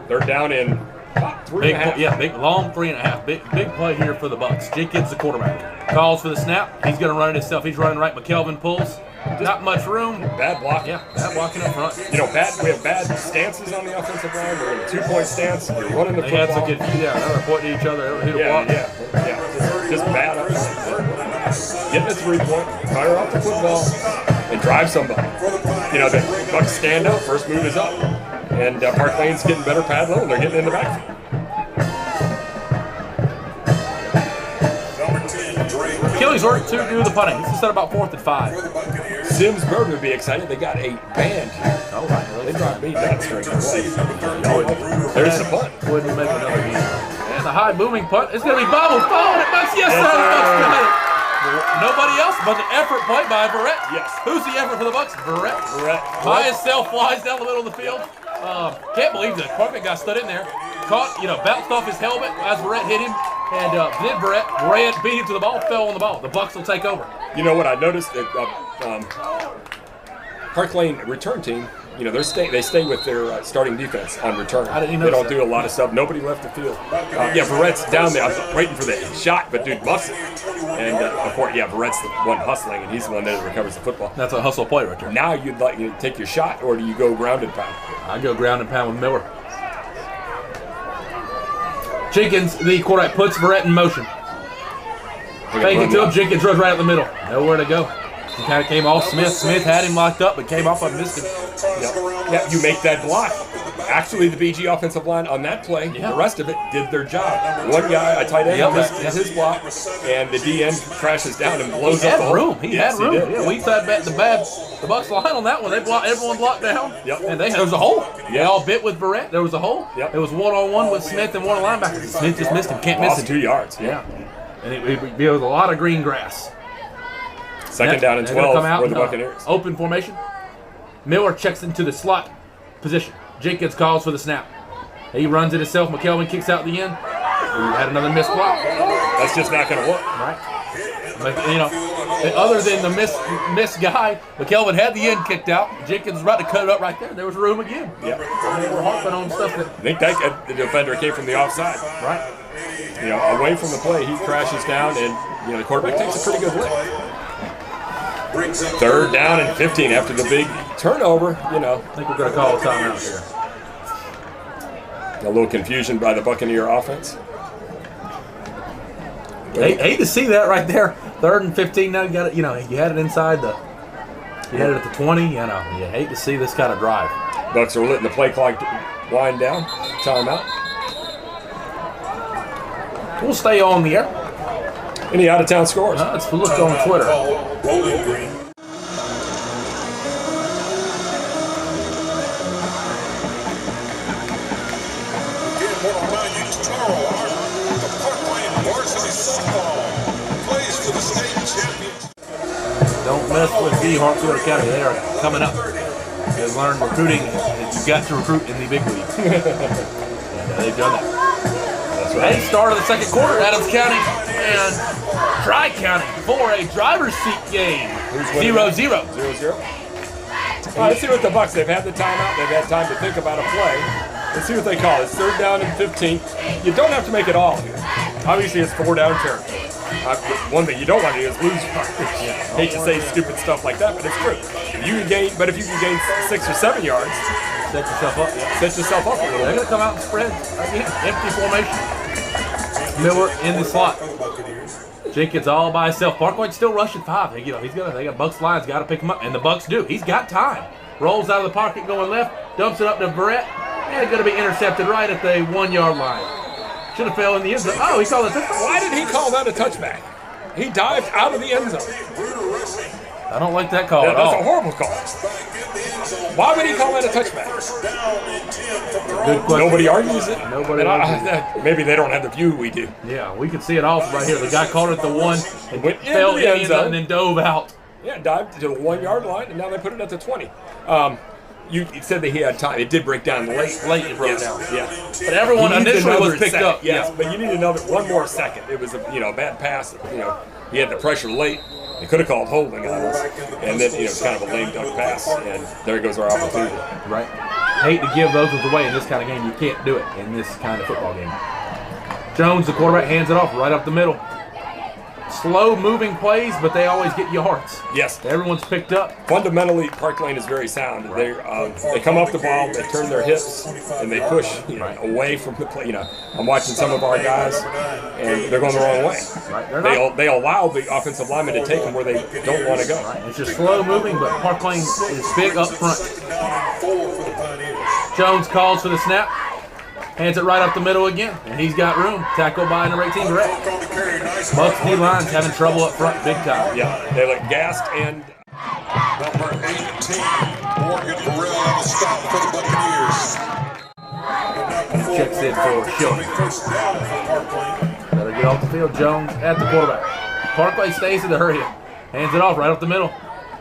They're down in about 3.5. Big long 3.5. Big play here for the Bucks. Jenkins, the quarterback, calls for the snap. He's going to run it himself. He's running right. McKelvin pulls. Not much room. Bad blocking. Yeah, bad blocking up front. You know, we have bad stances on the offensive line. We're in a 2-point stance. You're running the They had some football. good, they're pointing at each other. Who to block. Just bad up front. Getting a 3-point, fire off the football, and drive somebody. You know, the Bucks stand up. First move is up. And Parklane's getting better pad level. They're getting in the backfield. Killingsworth to do the punting. This is set about 4th and 5. Simsburg would be excited. They got a band here. Oh, right. They dropped me nuts during the play. There's the punt. Wouldn't make another game. And the high booming punt. It's going to be bobbled. Oh, and it Bucks. Yes, sir. The Bucks got it. Nobody else but the effort play by Verrett. Yes. Who's the effort for the Bucks? Verrett. By himself, flies down the middle of the field. Can't believe the quarterback got stood in there. Caught, bounced off his helmet as Verrett hit him. And then Verrett beat him to the ball, fell on the ball. The Bucks will take over. You know what I noticed? Parklane return team, they stay with their starting defense on return. They don't do a lot of stuff. Nobody left the field. Verrett's down there. I was waiting for the shot, but dude muffs it. And of course, Verrett's the one hustling, and he's the one that recovers the football. That's a hustle play right there. Now you'd like to take your shot, or do you go ground and pound? I go ground and pound with Miller. Jenkins, the quarterback, puts Verrett in motion. Fake it to him. Jenkins runs right up the middle. Nowhere to go. He kind of came off Smith. Smith had him locked up, but came off and missed him. Yep, you make that block. Actually, the BG offensive line on that play, the rest of it, did their job. One guy, a tight end, missed his block, and the DN crashes down and blows up the hole. He had room. Yeah, we thought the Bucks line on that one. They blocked everyone blocked down. Yep. And there was a hole. They all bit with Verrett. There was a hole. Yep. It was one-on-one with Smith and one linebacker. Smith just missed him. Can't miss him. 2 yards. Yeah. And it was a lot of green grass. Second down and 12 for the Buccaneers. Open formation. Miller checks into the slot position. Jenkins calls for the snap. He runs it himself. McKelvin kicks out the end. We had another missed block. That's just not going to work. Right. Other than the miss guy, McKelvin had the end kicked out. Jenkins was about to cut it up right there. There was room again. Yep. They were harping on stuff that. I think the defender came from the offside. Right. Away from the play, he crashes down, and the quarterback takes a pretty good lick. Third down and 15 after the big turnover. I think we're going to call a timeout here. A little confusion by the Buccaneer offense. Hate to see that right there. 3rd and 15. Now you got it. You had it inside the. You had it at the 20. You hate to see this kind of drive. Bucks are letting the play clock wind down. Timeout. We'll stay on the air. Any out-of-town scores? Let's look on Twitter. Bowling Green. Again, want to remind you tomorrow, the Parklane varsity softball plays for the state championship. Don't mess with the Hartsfield Academy. They are coming up. They've learned recruiting. You've got to recruit in the big leagues. And they've done that. That's right. They started the second quarter, Adams County and Tri-County for a driver's seat game. 0-0. 0-0. All right, let's see what the Bucks. They've had the timeout. They've had time to think about a play. Let's see what they call it. It's 3rd down and 15. You don't have to make it all here. Obviously, it's 4-down territory. One thing you don't want to do is lose yards. Hate to say stupid stuff like that, but it's true. If you can gain 6 or 7 yards, set yourself up. Set yourself up a little. They're going to come out and spread. Again, empty formation. Miller in the slot. Jenkins all by himself. Parkwade's still rushing 5. They got Bucks lines, got to pick him up, and the Bucks do. He's got time. Rolls out of the pocket, going left, dumps it up to Verrett, and it's going to be intercepted right at the 1-yard line. Should have fell in the end zone. Oh, he called it a touchback. Why did he call that a touchback? He dived out of the end zone. I don't like that call at all. That's a horrible call. Why would he call that a touchback? Good question. Nobody argues it. Nobody argues it. Maybe they don't have the view we do. Yeah, we can see it all right here. The guy called it the 1 and went fell in the end zone and then dove out. Yeah, dived to the 1-yard line, and now they put it at the 20. You said that he had time. It did break down late. Late it broke down. Yeah. But everyone initially was picked up. Yes, but you need one more second. It was a bad pass. He had the pressure late. They could have called holding on us, and then it's kind of a lame duck pass, and there goes our opportunity. Right. Hate to give those away in this kind of game. You can't do it in this kind of football game. Jones, the quarterback, hands it off right up the middle. Slow moving plays, but they always get yards. Yes. Everyone's picked up. Fundamentally, Parklane is very sound. They come off the ball, they turn their hips, and they push away from the play. I'm watching some of our guys, and they're going the wrong way. Right. They allow the offensive linemen to take them where they don't want to go. Right. It's just slow moving, but Parklane is big up front. Jones calls for the snap. Hands it right up the middle again, and he's got room. Tackled by number 18, Brett. Bucks D-line's having trouble up front big time. Yeah, they look gassed and... Number 18, Morgan Burrell on the stop for the Buccaneers. Checks in for Schilling. First down for Parklane. Better get off the field. Jones at the quarterback. Parkway stays in the hurry. Hands it off right up the middle.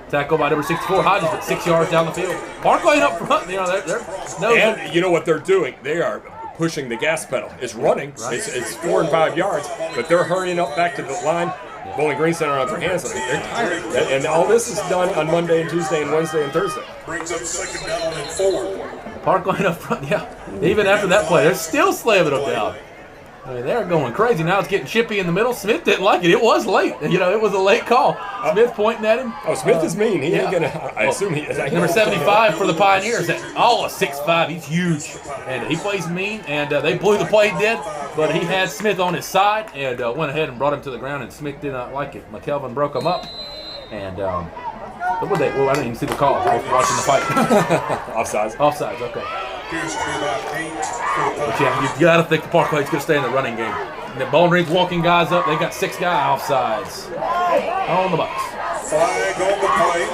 Tackle by number 64 Hodges, but 6 yards down the field. Parkway up front. You know they're And you know what they're doing? They are pushing the gas pedal. It's running. Right. It's 4 and 5 yards, but they're hurrying up back to the line. Bowling Green Center on their hands. They're tired. And all this is done on Monday and Tuesday and Wednesday and Thursday. Brings up second down and 4. Parkway up front. Yeah, even after that play, they're still slamming them down. I mean, they're going crazy. Now it's getting chippy in the middle. Smith didn't like it. It was late. You know, it was a late call. Smith pointing at him. Oh, Smith is mean. He ain't gonna. I assume he is. Number 75 for the Pioneers. All a 6'5". He's huge, and he plays mean. And they blew the play dead, but he had Smith on his side and went ahead and brought him to the ground. And Smith did not like it. McKelvin broke him up, and what were they? Well, I didn't even see the call. I was watching the fight. Offsides. Offsides. Okay. Here's to about 8 for the But yeah, you got to think the Parkway's going to stay in the running game. And the Bowling Green's walking guys up. They got 6 guys offsides on the Bucks. flag on the play.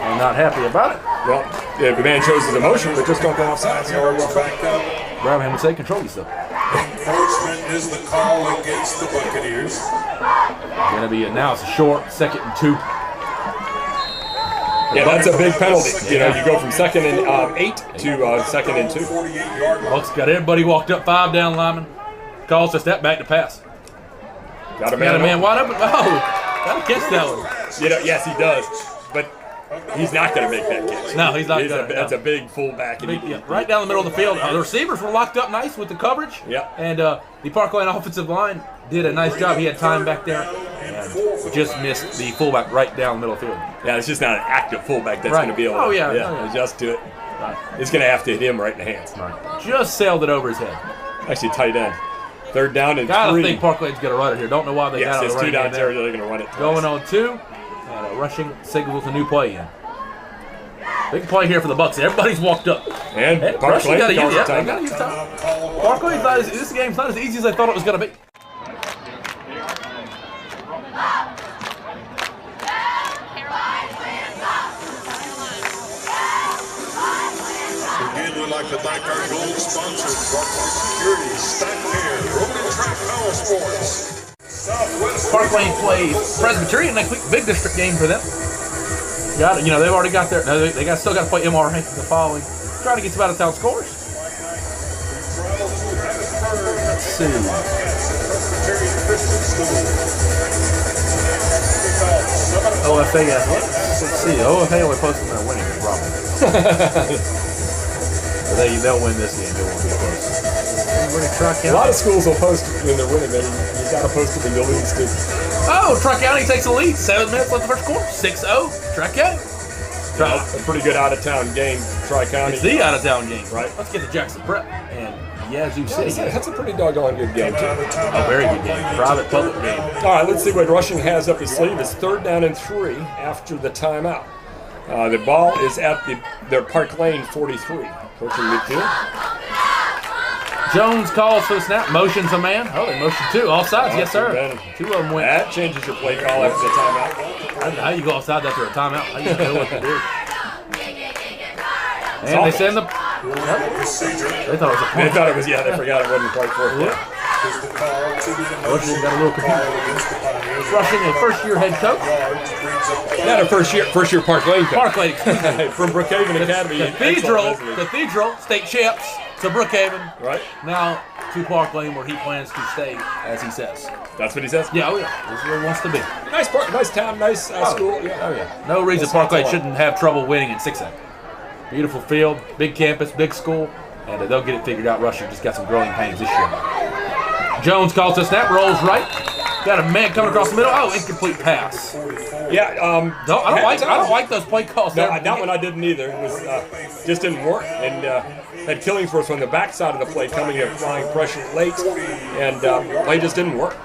I'm not happy about it. Well, yeah, the man shows his emotion, but just don't go offsides. Yards back up. Birmingham would say control yourself. Enforcement is the call against the Buccaneers. Going to be now it's a short 2nd and 2. Yeah, that's a big penalty. You know, you go from 2nd and 8 to 2nd and 2. 48-yard line. Bucks got everybody walked up, 5 down lineman. Calls a step back to pass. Got a Got a man man. wide open. Oh, got to catch that one. You know, yes, he does, but he's not going to make that catch. No, he's not going to. That's a big fullback. And Yeah, right down the middle of the field. The receivers were locked up nice with the coverage. Yeah. And the Parklane offensive line did a nice job. He had time back there and just missed the fullback right down the middle of the field. Yeah, it's just not an active fullback that's Right. going to be able to Oh, yeah. adjust to it. Right. It's going to have to hit him right in the hands. Right. Just sailed it over his head. Actually, tight end. 3rd down and Gotta 3. think Parklane's going to run it here. Don't know why they Yes, got out of it's the 2 running down game there. territory. They're going to run it. Going on 2. And a rushing signals a new play in. Big play here for the Bucks. Everybody's walked up. And Hey, Parklane Rushing got to calls use a it. They timeout. got to use time. Parklane's not as, this game's not as easy as I thought it was going to be. Again, we'd like to thank our gold sponsors, Parklane Security, Stack Care, Road and Track Power Sports. Southwest Parklane plays Presbyterian next week. Big district game for them. Got it. You know they've already got their. No, they got still got to play MRA the following. Trying to get some out of town scores. Let's see. Presbyterian Christian School. OFA athletics. Let's see. OFA only posted their winning problem. They'll win this game. It won't be close. A lot of schools will post when they're winning. You got to post it when you lose, too. Oh, Tri-County takes the lead. 7 minutes left in the first quarter. 6-0. Tri-County. A pretty good out-of-town game, Tri-County. It's the out-of-town game. Right. Let's get to Jackson Prep and Yazoo City. That's a pretty doggone good game, too. A very good game. Private public game. All right, let's see what Rushing has up his sleeve. It's 3rd down and 3 after the timeout. The ball is at their Parklane 43. Coaching midfield. Jones calls for the snap. Motions a man. Oh, they motion 2. Offsides. Yes, sir. 2 of them went. That changes your play call after the timeout. I don't know how you go offside after a timeout. How you know what to do? And they send the. They thought it was a They point. thought it was, they forgot it wasn't quite 4th down. Is the call to the Rushing got a little confused. against the Pioneers. Rushing, a first-year head coach. Yards brings up Not a first year Parklane coach. Parklane, excuse me. From Brookhaven Academy. Cathedral, state champs to Brookhaven. Right? Now to Parklane, where he plans to stay, as he says. That's what he says? Yeah, oh yeah. This is where he wants to be. Nice park, nice town, nice school. Oh yeah. No reason Parklane shouldn't have trouble winning in 6A. Beautiful field, big campus, big school, and they'll get it figured out. Rusher just got some growing pains this year. Jones calls the snap, rolls right. Got a man coming across the middle. Oh, incomplete pass. Yeah. I don't like those play calls. No, there. that one I didn't either. It was just didn't work, and had Killingsworth on the backside of the play coming in, applying pressure late, and play just didn't work.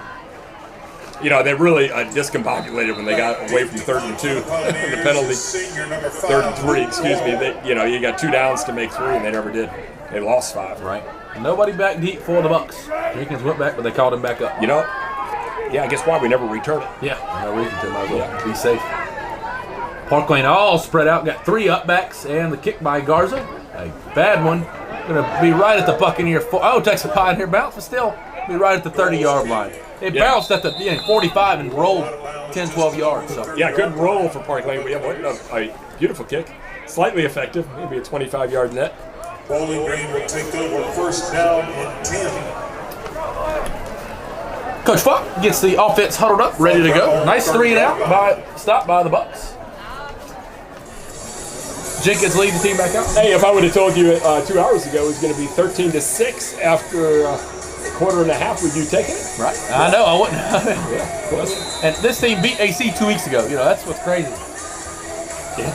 You know, they really discombobulated when they got away from 3rd and 2, the penalty. 3rd and 3, excuse me. You got 2 downs to make 3, and they never did. They lost 5. Right. Nobody back deep for the Bucks. Jenkins went back, but they called him back up. You know, yeah, I guess why we never returned it. Yeah, no reason to. Might as well be safe. Parklane all spread out. Got 3 upbacks and the kick by Garza. A bad one. Gonna be right at the Buccaneer. Oh, Texas Pioneer bounce, but still be right at the 30-yard line. It bounced at the 45 and rolled 10, 12 yards. So. Yeah, good roll for Parklane. We have a beautiful kick. Slightly effective, maybe a 25-yard net. Bowling Green will take over first down and 10. Coach Fuck gets the offense huddled up, ready to go. Nice 3 and out stop by the Bucks. Jenkins leads the team back out. Hey, if I would have told you 2 hours ago it was going to be 13-6 after a quarter and a half, would you take it? Right. I know, I wouldn't. Yeah, of course. And this team beat AC 2 weeks ago. You know, that's what's crazy. Yeah.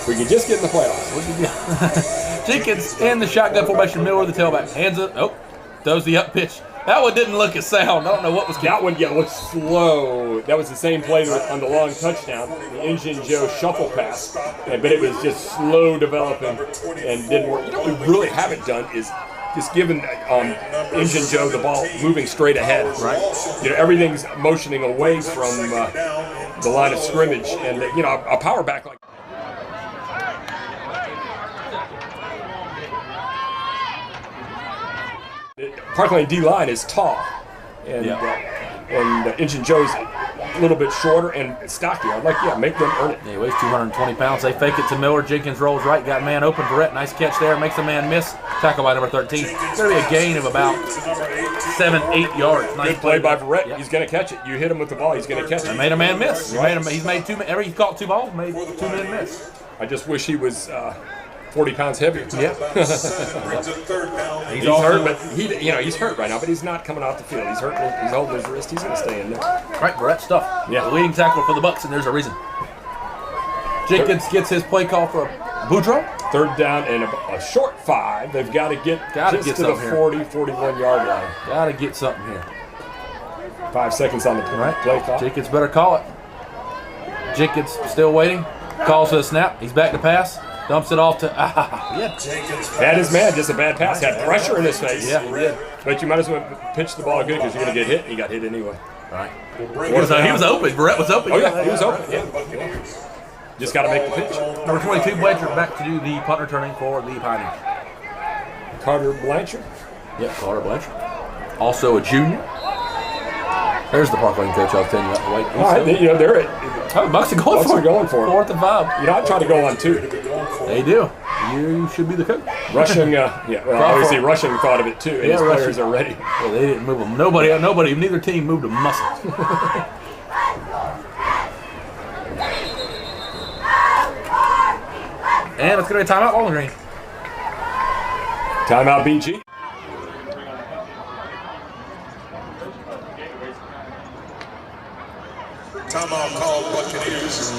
We could just get in the playoffs. Jenkins in the shotgun formation, middle of the tailback. Hands up. Oh, throws the up pitch. That one didn't look as sound. I don't know what was that one. Yeah, looked slow. That was the same play on the long touchdown, the Engine Joe shuffle pass, but it was just slow developing and didn't work. You know what we really haven't done is just given Engine Joe the ball moving straight ahead. Right. You know, everything's motioning away from the line of scrimmage, and you know, a power back like. Parklane D-line is tall, and Engine Joe's a little bit shorter and stocky. I'd like, make them earn it. He weighs 220 pounds. They fake it to Miller. Jenkins rolls right, got man open. Barrett, nice catch there, makes a man miss. Tackle by number 13. It's going to be a gain of about 7-8 yards. Nice Good play by Barrett. Yep. He's going to catch it. You hit him with the ball, he's going to catch it. Made a man miss. Right. He's made 2. He caught 2 balls, made 2 men miss. I just wish he was 40 pounds heavier. Yeah. He's hurt, but he's hurt right now, but he's not coming off the field. He's hurt. He's holding his wrist. He's going to stay in there. Right, Barrett stuff. Yeah. The leading tackle for the Bucks, and there's a reason. Jenkins gets his play call for Boudreaux. 3rd down and a short 5. They've got to get to the 40, 41-yard line. Got to get something here. 5 seconds on the play call. Jenkins better call it. Jenkins still waiting. Calls for the snap. He's back to pass. Dumps it off to Bad is mad, just a bad pass. Had pressure in his face. Yeah, he did. But you might as well pitch the ball good because you're going to get hit. He got hit anyway. Right. He was open. Barrett was open. Oh, yeah, he was open. Yeah. Just got to make the pitch. Number 22, Blanchard, back to do the punt returning for the Pioneers. Carter Blanchard. Yep, Carter Blanchard. Also a junior. There's the Parklane coach I was telling you about. Wait, all right, they're at. Bucks are going for it. 4th and 5. You know, I try to go on 2. They do. You should be the coach. Rushing, obviously Rushing thought of it too, and his players are ready. Well, they didn't move them. Nobody, neither team moved a muscle. And it's going to be a timeout, Bowling Green. Timeout, BG. Timeout called Buccaneers.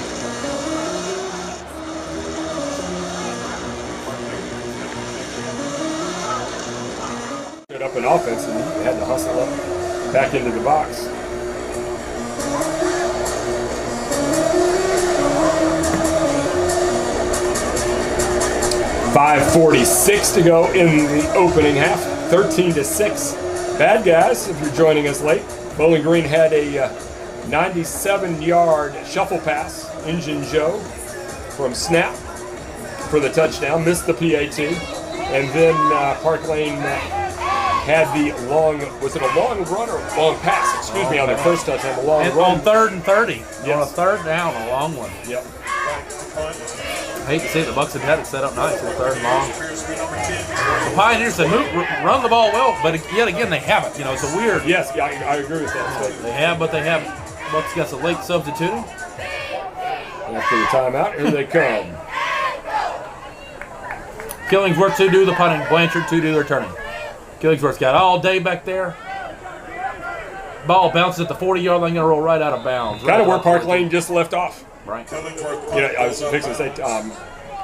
Stood up in offense and he had to hustle up back into the box. .546 to go in the opening half. 13-6. Bad guys, if you're joining us late. Bowling Green had a 97-yard shuffle pass, Engine Joe, from snap for the touchdown, missed the PAT, and then Parklane had the long, was it a long run or a long pass, excuse me, on their first touchdown, a long run. On 3rd and 30, yes. On a 3rd down, a long one. Yep. I hate to see it, the Bucks have had it set up nice with 3rd and long. The Pioneers, they run the ball well, but yet again, they haven't. You know, it's a weird. Yes, I agree with that. They have, but they have. Bucks got some late substituting. After the timeout, here they come. Killingsworth to do the punting, Blanchard to do the returning. Killingsworth's got all day back there. Ball bounces at the 40-yard line, going to roll right out of bounds. Kind of where Parklane just left off. Right. You know, I was fixing to say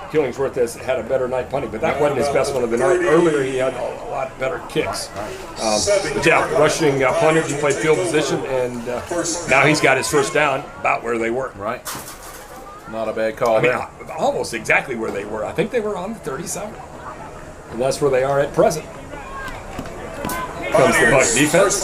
Killingsworth has had a better night punting, but that wasn't his best one of the night. Earlier, he had a lot better kicks. But yeah, rushing punter, he played field position, and now he's got his first down about where they were. Right. Not a bad call. I mean, almost exactly where they were. I think they were on the 37. And that's where they are at present. Comes the Buck defense.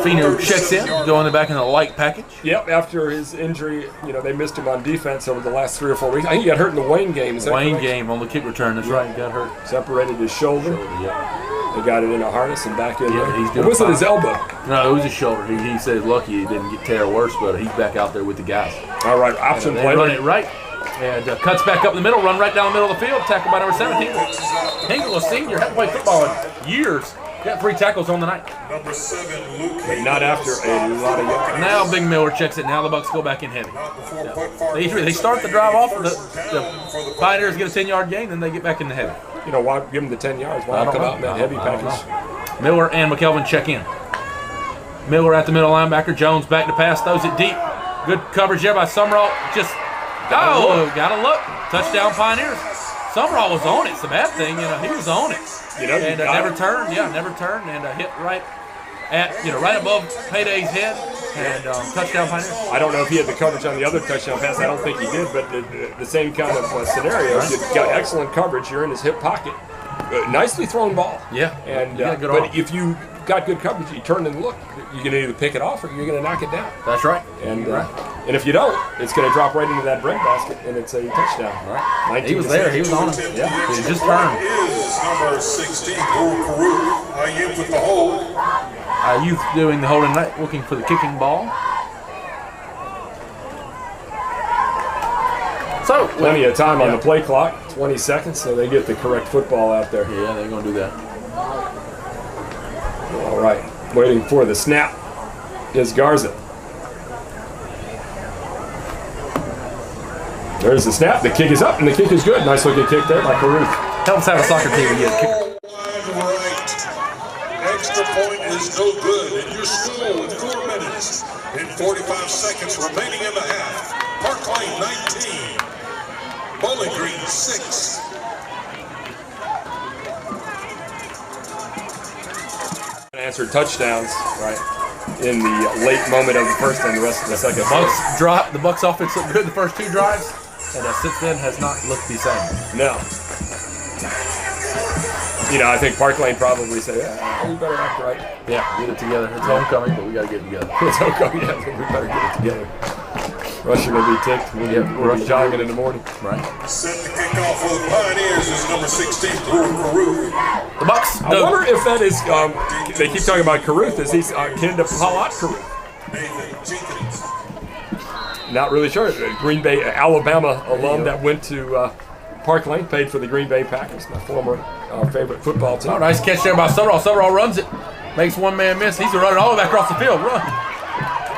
Fino checks in, going back in the light package. Yep, after his injury, they missed him on defense over the last 3 or 4 weeks. I think he got hurt in the Wayne game. Is that Wayne correct? game on the kick return. That's right. He got hurt. Separated his shoulder. They got it in a harness and back in there. He's doing it wasn't fine. his elbow. No, it was his shoulder. He said lucky he didn't get tear worse, but he's back out there with the guys. All right, option They play. run it right. And cuts back up the middle, run right down the middle of the field. Tackled by number 7, Hinkle. Hinkle, a senior, hasn't played football in years. Got 3 tackles on the night. Number 7, Luke. But not after a lot of yards. Now Big Miller checks it. Now the Bucks go back in heavy. They start the drive off. The Pioneers get a 10-yard gain, then they get back in the heavy. Why give him the 10 yards? Why not come out in that heavy package? Miller and McKelvin check in. Miller at the middle linebacker. Jones back to pass. Throws it deep. Good coverage there by Summerall. Just, got to look. Touchdown Pioneers. Summerall was on it. It's the bad thing. He was on it. And never turned. Yeah, never turned. And hit right at, right above Payday's head. And touchdown Pioneers. I don't know if he had the coverage on the other touchdown pass. I don't think he did, but the same kind of scenario. Right. You've got excellent coverage. You're in his hip pocket. Nicely thrown ball. Yeah. And good but arm. if you got good coverage, you turn and look, you're going to either pick it off or you're going to knock it down. That's right. And and if you don't, it's going to drop right into that breadbasket, and it's a touchdown. Right. He was there. He was on it. Yeah. He just turned. Is number 16, Peru. Ayuk with the hold. Youth doing the holding night, looking for the kicking ball. So plenty of time on the play clock, 20 seconds, so they get the correct football out there. Yeah, they're going to do that. All right, waiting for the snap is Garza. There's the snap. The kick is up, and the kick is good. Nice looking kick there by Caruth. Helps have a soccer team to get a kicker. Right. Extra point is no good, and you're still with 4 minutes and 45 seconds remaining in the half. Parklane 19, Bowling Green 6. Answered touchdowns in the late moment of the first and the rest of the second. The Bucks offense looked good the first 2 drives, and since then has not looked the same. No. I think Parklane probably say, we better act right. Yeah, get it together. It's homecoming, but we got to get it together. It's homecoming, yeah, we better get it together. Rusher will be ticked. We'll be jogging in the morning. Right. Set the kickoff for the Pioneers is number 16, Peru. The Bucks. I wonder if that is, they keep talking about Caruth. Is he kin to Palat Caruth? Not really sure. Green Bay, Alabama alum that went to Parklane, paid for the Green Bay Packers, my former favorite football team. Oh, nice catch there by Summerall. Summerall runs it. Makes one man miss. He's running all the way back across the field. Run.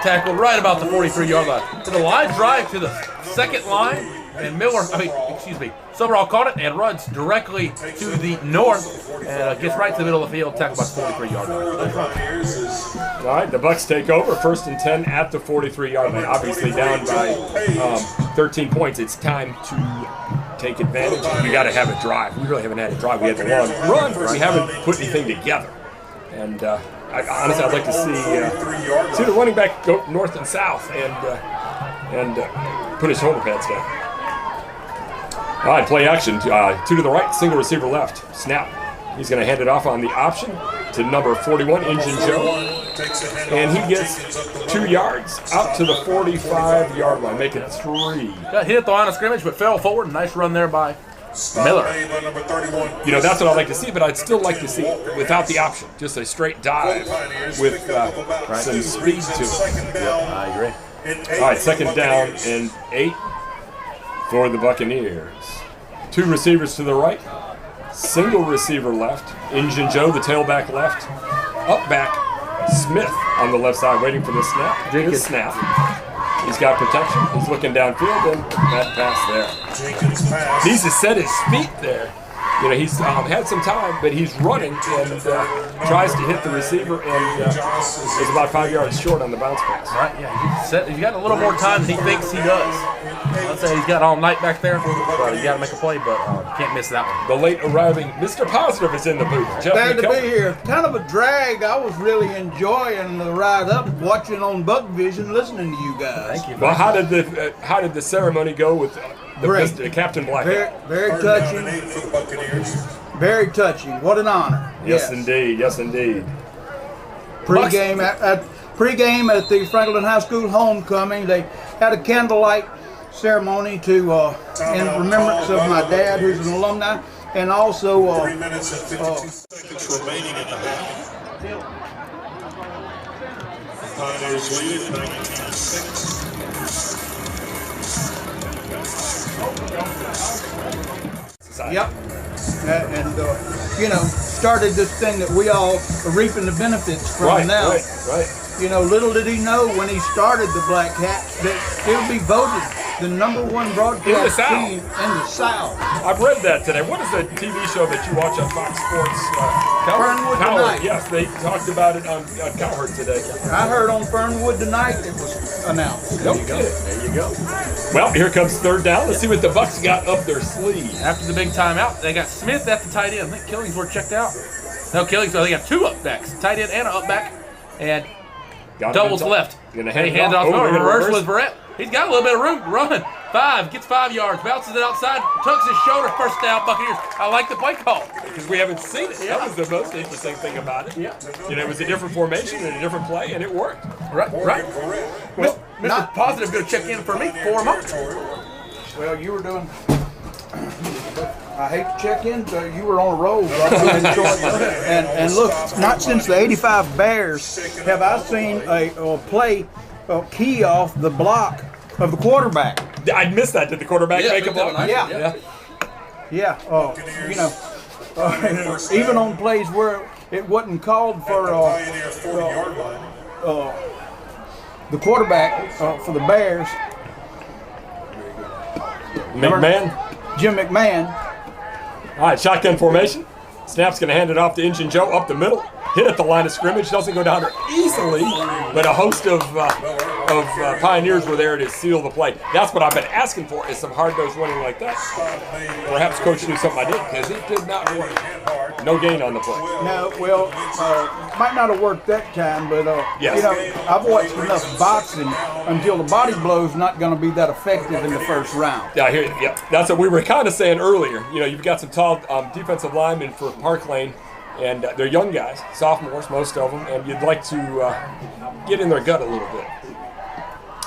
Tackled right about the 43-yard line. To the line drive to the second line, and Summerall caught it and runs directly to the north and gets right to the middle of the field, tackled by the 43-yard line. All right, the Bucks take over, 1st and 10 at the 43-yard line. Obviously down by 13 points. It's time to take advantage. We got to have a drive. We really haven't had a drive. We had the long run, but we haven't put anything together. And honestly, I'd like to see the running back go north and south and put his shoulder pads down. All right, play action. 2 to the right, single receiver left. Snap. He's going to hand it off on the option to number 41, Injun Joe. And he gets 2 yards out to the 45-yard line, making it 3. Got hit at the line of scrimmage, but fell forward. Nice run there by Miller. That's what I'd like to see, but I'd still like to see without the option. Just a straight dive with some speed to it. Yep, I agree. All right, 2nd down and 8 for the Buccaneers. 2 receivers to the right, single receiver left. Injun Joe, the tailback left. Up back, Smith on the left side, waiting for the snap. Good snap. He's got protection. He's looking downfield, and that pass there. Needs to set his feet there. He's had some time, but he's running and tries to hit the receiver and is about 5 yards short on the bounce pass. Right, yeah. He's got a little more time than he thinks he does. I'd say he's got all night back there, but you got to make a play, but can't miss that one. The late arriving Mr. Positive is in the booth. Jeff Glad to McKelvin. be here. Kind of a drag. I was really enjoying the ride up, watching on Buck Vision, listening to you guys. Thank you. Well, how did the ceremony go with Captain Black? Very touching. Very touching. What an honor. Yes, indeed. Yes, indeed. Pre-game at the Franklin High School homecoming, they had a candlelight ceremony to in remembrance of my dad, who's an alumni, and also 3 minutes and 52 seconds remaining in the half. Pioneers lead at 19-6. Yep. And you know, started this thing that we all are reaping the benefits from now. Right. You know, little did he know when he started the Black Hats that it would be voted the #1 broadcast team in the South. I've read that today. What is the TV show that you watch on Fox Sports? Fernwood Tonight. Yes, they talked about it on Cowherd today. I heard on Fernwood Tonight it was announced. There you go. Well, here comes third down. Let's see what the Bucks got up their sleeve. After the big timeout, they got Smith at the tight end. I think Killingsworth checked out. No, Killingsworth. They got 2 up backs, tight end and an up back, and doubles left. Gonna hand it off. Reverse with Barrett. He's got a little bit of room. Run. 5. Gets 5 yards. Bounces it outside. Tucks his shoulder. First down, Buccaneers. I like the play call. Because we haven't seen it. That was the most interesting thing about it. Yeah. You know, it was a different formation and a different play, and it worked. Right. Well, Mr. Positive going to check in for me for a moment. Well, you were doing. I hate to check in, but you were on a roll. and look, not since the '85 Bears have I seen a play key off the block of the quarterback. I'd missed that. Did the quarterback make a block? Yeah. You know, even on plays where it wasn't called for the quarterback for the Bears. Jim McMahon. All right, shotgun formation. Snap's going to hand it off to Injun Joe up the middle. Hit at the line of scrimmage. Doesn't go down there easily, but a host of Pioneers were there to seal the play. That's what I've been asking for, is some hard-nosed running like that. Perhaps Coach knew something I did, because it did not work. No gain on the play. No, well, might not have worked that time, but yes. You know, I've watched enough boxing until the body blow's not going to be that effective in the first round. Yeah, I hear you. Yeah, that's what we were kind of saying earlier. You know, you've got some tall defensive linemen for Parklane, and they're young guys, sophomores, most of them, and you'd like to get in their gut a little bit.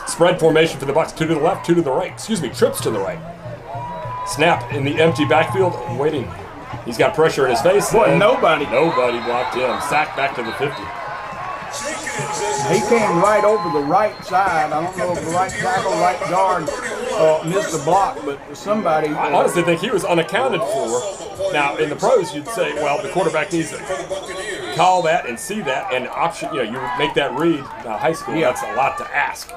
Spread formation for the Bucks, 2 to the left, 2 to the right. Excuse me, trips to the right. Snap in the empty backfield, waiting. He's got pressure in his face. Boy, nobody blocked him. Sacked back to the 50. He came right over the right side. I don't know if the right tackle, right guard missed the block, but somebody. I honestly think he was unaccounted for. Now, in the pros, you'd say, well, the quarterback needs to call that and see that, and option. You know, you make that read. Now, high school, that's a lot to ask.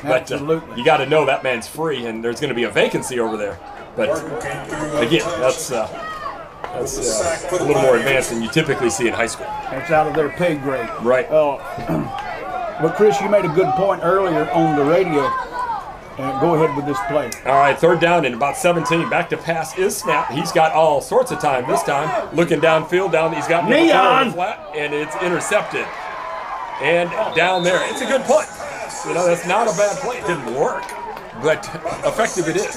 But you got to know that man's free, and there's going to be a vacancy over there. But again, that's a little more advanced than you typically see in high school. It's out of their pay grade. Right. But Chris, you made a good point earlier on the radio. Go ahead with this play. All right, third down and about 17. Back to pass is Snap. He's got all sorts of time this time. Looking downfield, he's got the flat, and it's intercepted. And down there, it's a good punt. You know, that's not a bad play. It didn't work, but effective it is.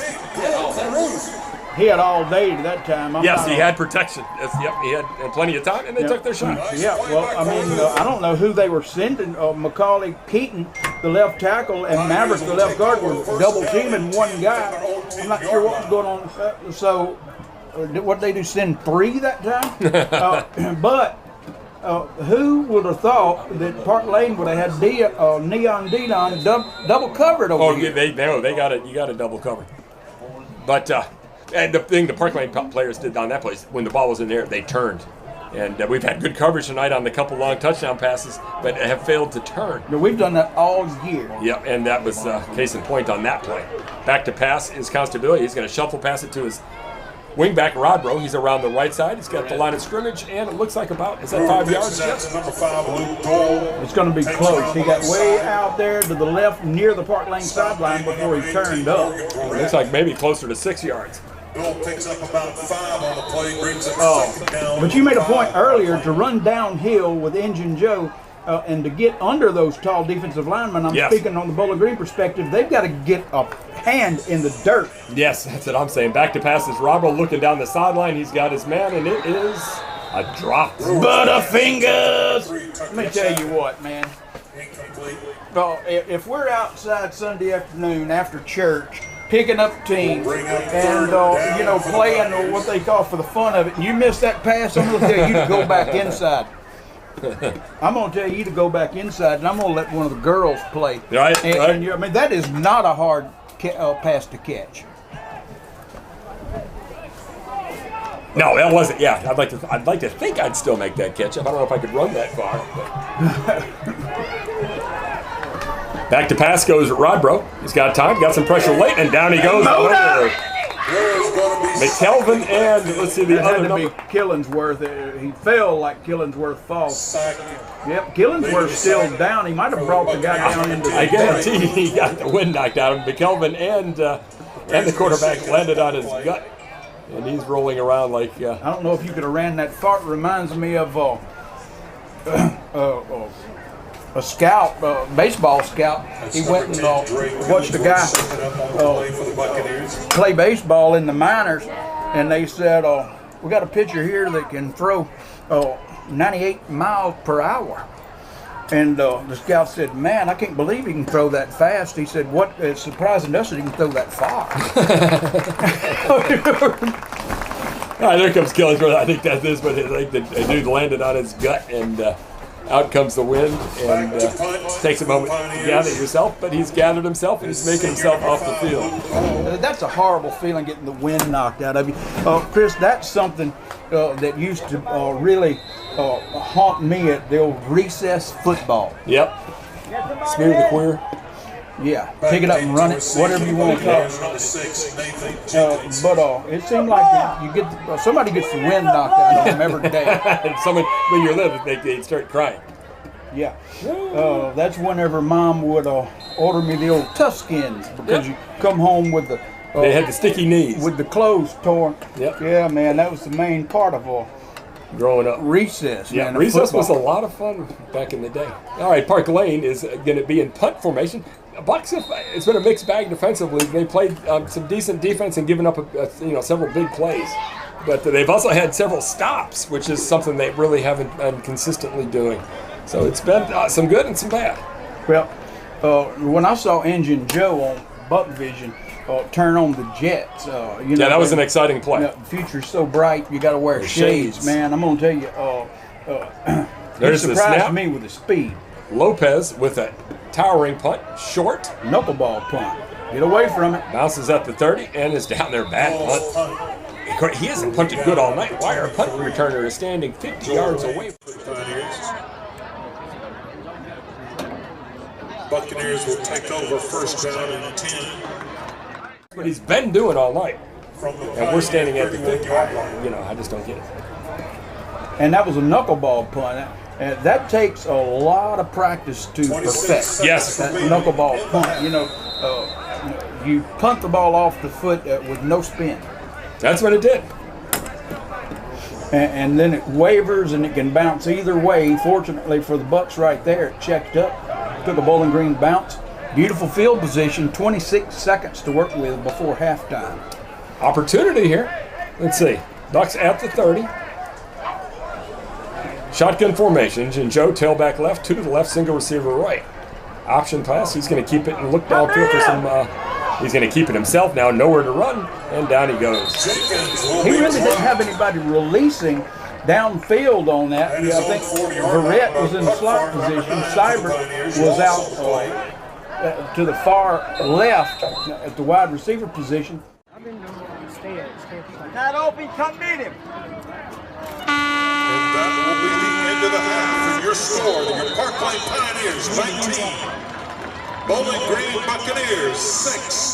He had all day to that time. Yes, he had protection. Yep, he had plenty of time, and they took their shot. Yeah, well, I mean, I don't know who they were sending. Macaulay Keaton, the left tackle, and Maverick, the left guard, were double teaming one guy. I'm not sure what was going on. So, what did they do? Send 3 that time? But who would have thought that Parklane would have had Neon Dion double covered over here? You got it double covered. But. And the thing the Parklane players did on that place, when the ball was in there, they turned. And we've had good coverage tonight on the couple long touchdown passes, but have failed to turn. No, we've done that all year. Yep, and that was case in point on that play. Back to pass is Constability. He's going to shuffle pass it to his wingback, Rodbro. He's around the right side. He's got the line of scrimmage, and it looks like is that 5 yards? It's going to be close. He got way out there to the left near the Parklane sideline before he turned up. It looks like maybe closer to 6 yards. Bill picks up about 5 on the play, brings it second down. But you made a point earlier to run downhill with Injun Joe and to get under those tall defensive linemen. I'm speaking on the Bowling Green perspective. They've got to get a hand in the dirt. Yes, that's what I'm saying. Back to pass is Robbo looking down the sideline. He's got his man, and it is a drop. Butterfingers! Let me tell you what, man. Incomplete. If we're outside Sunday afternoon after church, picking up teams and playing what they call for the fun of it, and you miss that pass, I'm gonna tell you to go back inside. I'm gonna tell you to go back inside, and I'm gonna let one of the girls play. Right. And I mean, that is not a hard pass to catch. No, that wasn't. Yeah, I'd like to think I'd still make that catch up. I don't know if I could run that far. Back to pass goes Rodbro. He's got time, got some pressure late, and down he goes. McKelvin and let's see the That other had to number. be Killingsworth. He fell like Killingsworth falls. Yep, Killingsworth's still down. He might have brought the guy down into the I guarantee he got the wind knocked out of him. McKelvin and the quarterback landed on his gut, and he's rolling around like. I don't know if you could have ran that far. It reminds me of a scout, baseball scout. He went and watched a guy play baseball in the minors, and they said, "We got a pitcher here that can throw 98 miles per hour." And the scout said, "Man, I can't believe he can throw that fast." He said, "What is surprising us that he can throw that far." All right, there comes Killingsworth. I think that is what the dude landed on his gut, and out comes the wind, and takes a moment to gather yourself, but he's gathered himself, and he's making himself off the field. That's a horrible feeling, getting the wind knocked out of you. Chris, that's something that used to really haunt me at the old recess football. Yep. Smear the queer. Yeah, pick it up and run it, whatever you want to call it. But it seemed like somebody gets the wind knocked out of them every day. And someone, when you're little, they'd start crying. Yeah. That's whenever Mom would order me the old Tuskins, because you come home with the They had the sticky knees. with the clothes torn. Yep. Yeah, man, that was the main part of Growing up. recess. Yeah, man, of recess was a football. lot of fun back in the day. All right, Parklane is going to be in punt formation. Bucks, it's been a mixed bag defensively. They played some decent defense and given up several big plays. But they've also had several stops, which is something they really haven't been consistently doing. So it's been some good and some bad. Well, when I saw Engine Joe on Buck Vision turn on the jets, That was an exciting play. The future's so bright, you got to wear shades, man. I'm gonna tell you, it There's the snap. surprised me with the speed. Lopez with a towering punt, short, Knuckleball punt. Get away from it. bounces at the 30 and is down there. Bad punt. He hasn't punted good all night. Why our punt returner is standing 50 yards away. Buccaneers will take over first down and 10. What he's been doing all night. And we're standing at the 50-yard line. I just don't get it. And that was a knuckleball punt. That takes a lot of practice to perfect. Yes. That knuckleball punt. You punt the ball off the foot with no spin. That's what it did. And then it wavers and it can bounce either way. Fortunately for the Bucks right there, it checked up, took a Bowling Green bounce. Beautiful field position, 26 seconds to work with before halftime. Opportunity here. Let's see. Bucks at the 30. Shotgun formation. And Joe tailback left, 2 to the left, single receiver right. Option pass. He's going to keep it and look downfield for some. He's going to keep it himself now. Nowhere to run, and down he goes. He really didn't have anybody releasing downfield on that. I think Verrett was in the slot position. Seibert was out to the far left at the wide receiver position. Not open, come meet him. And that will be the end of the half. And your score, the Parklane Pioneers 19, Bowling Green Buccaneers 6.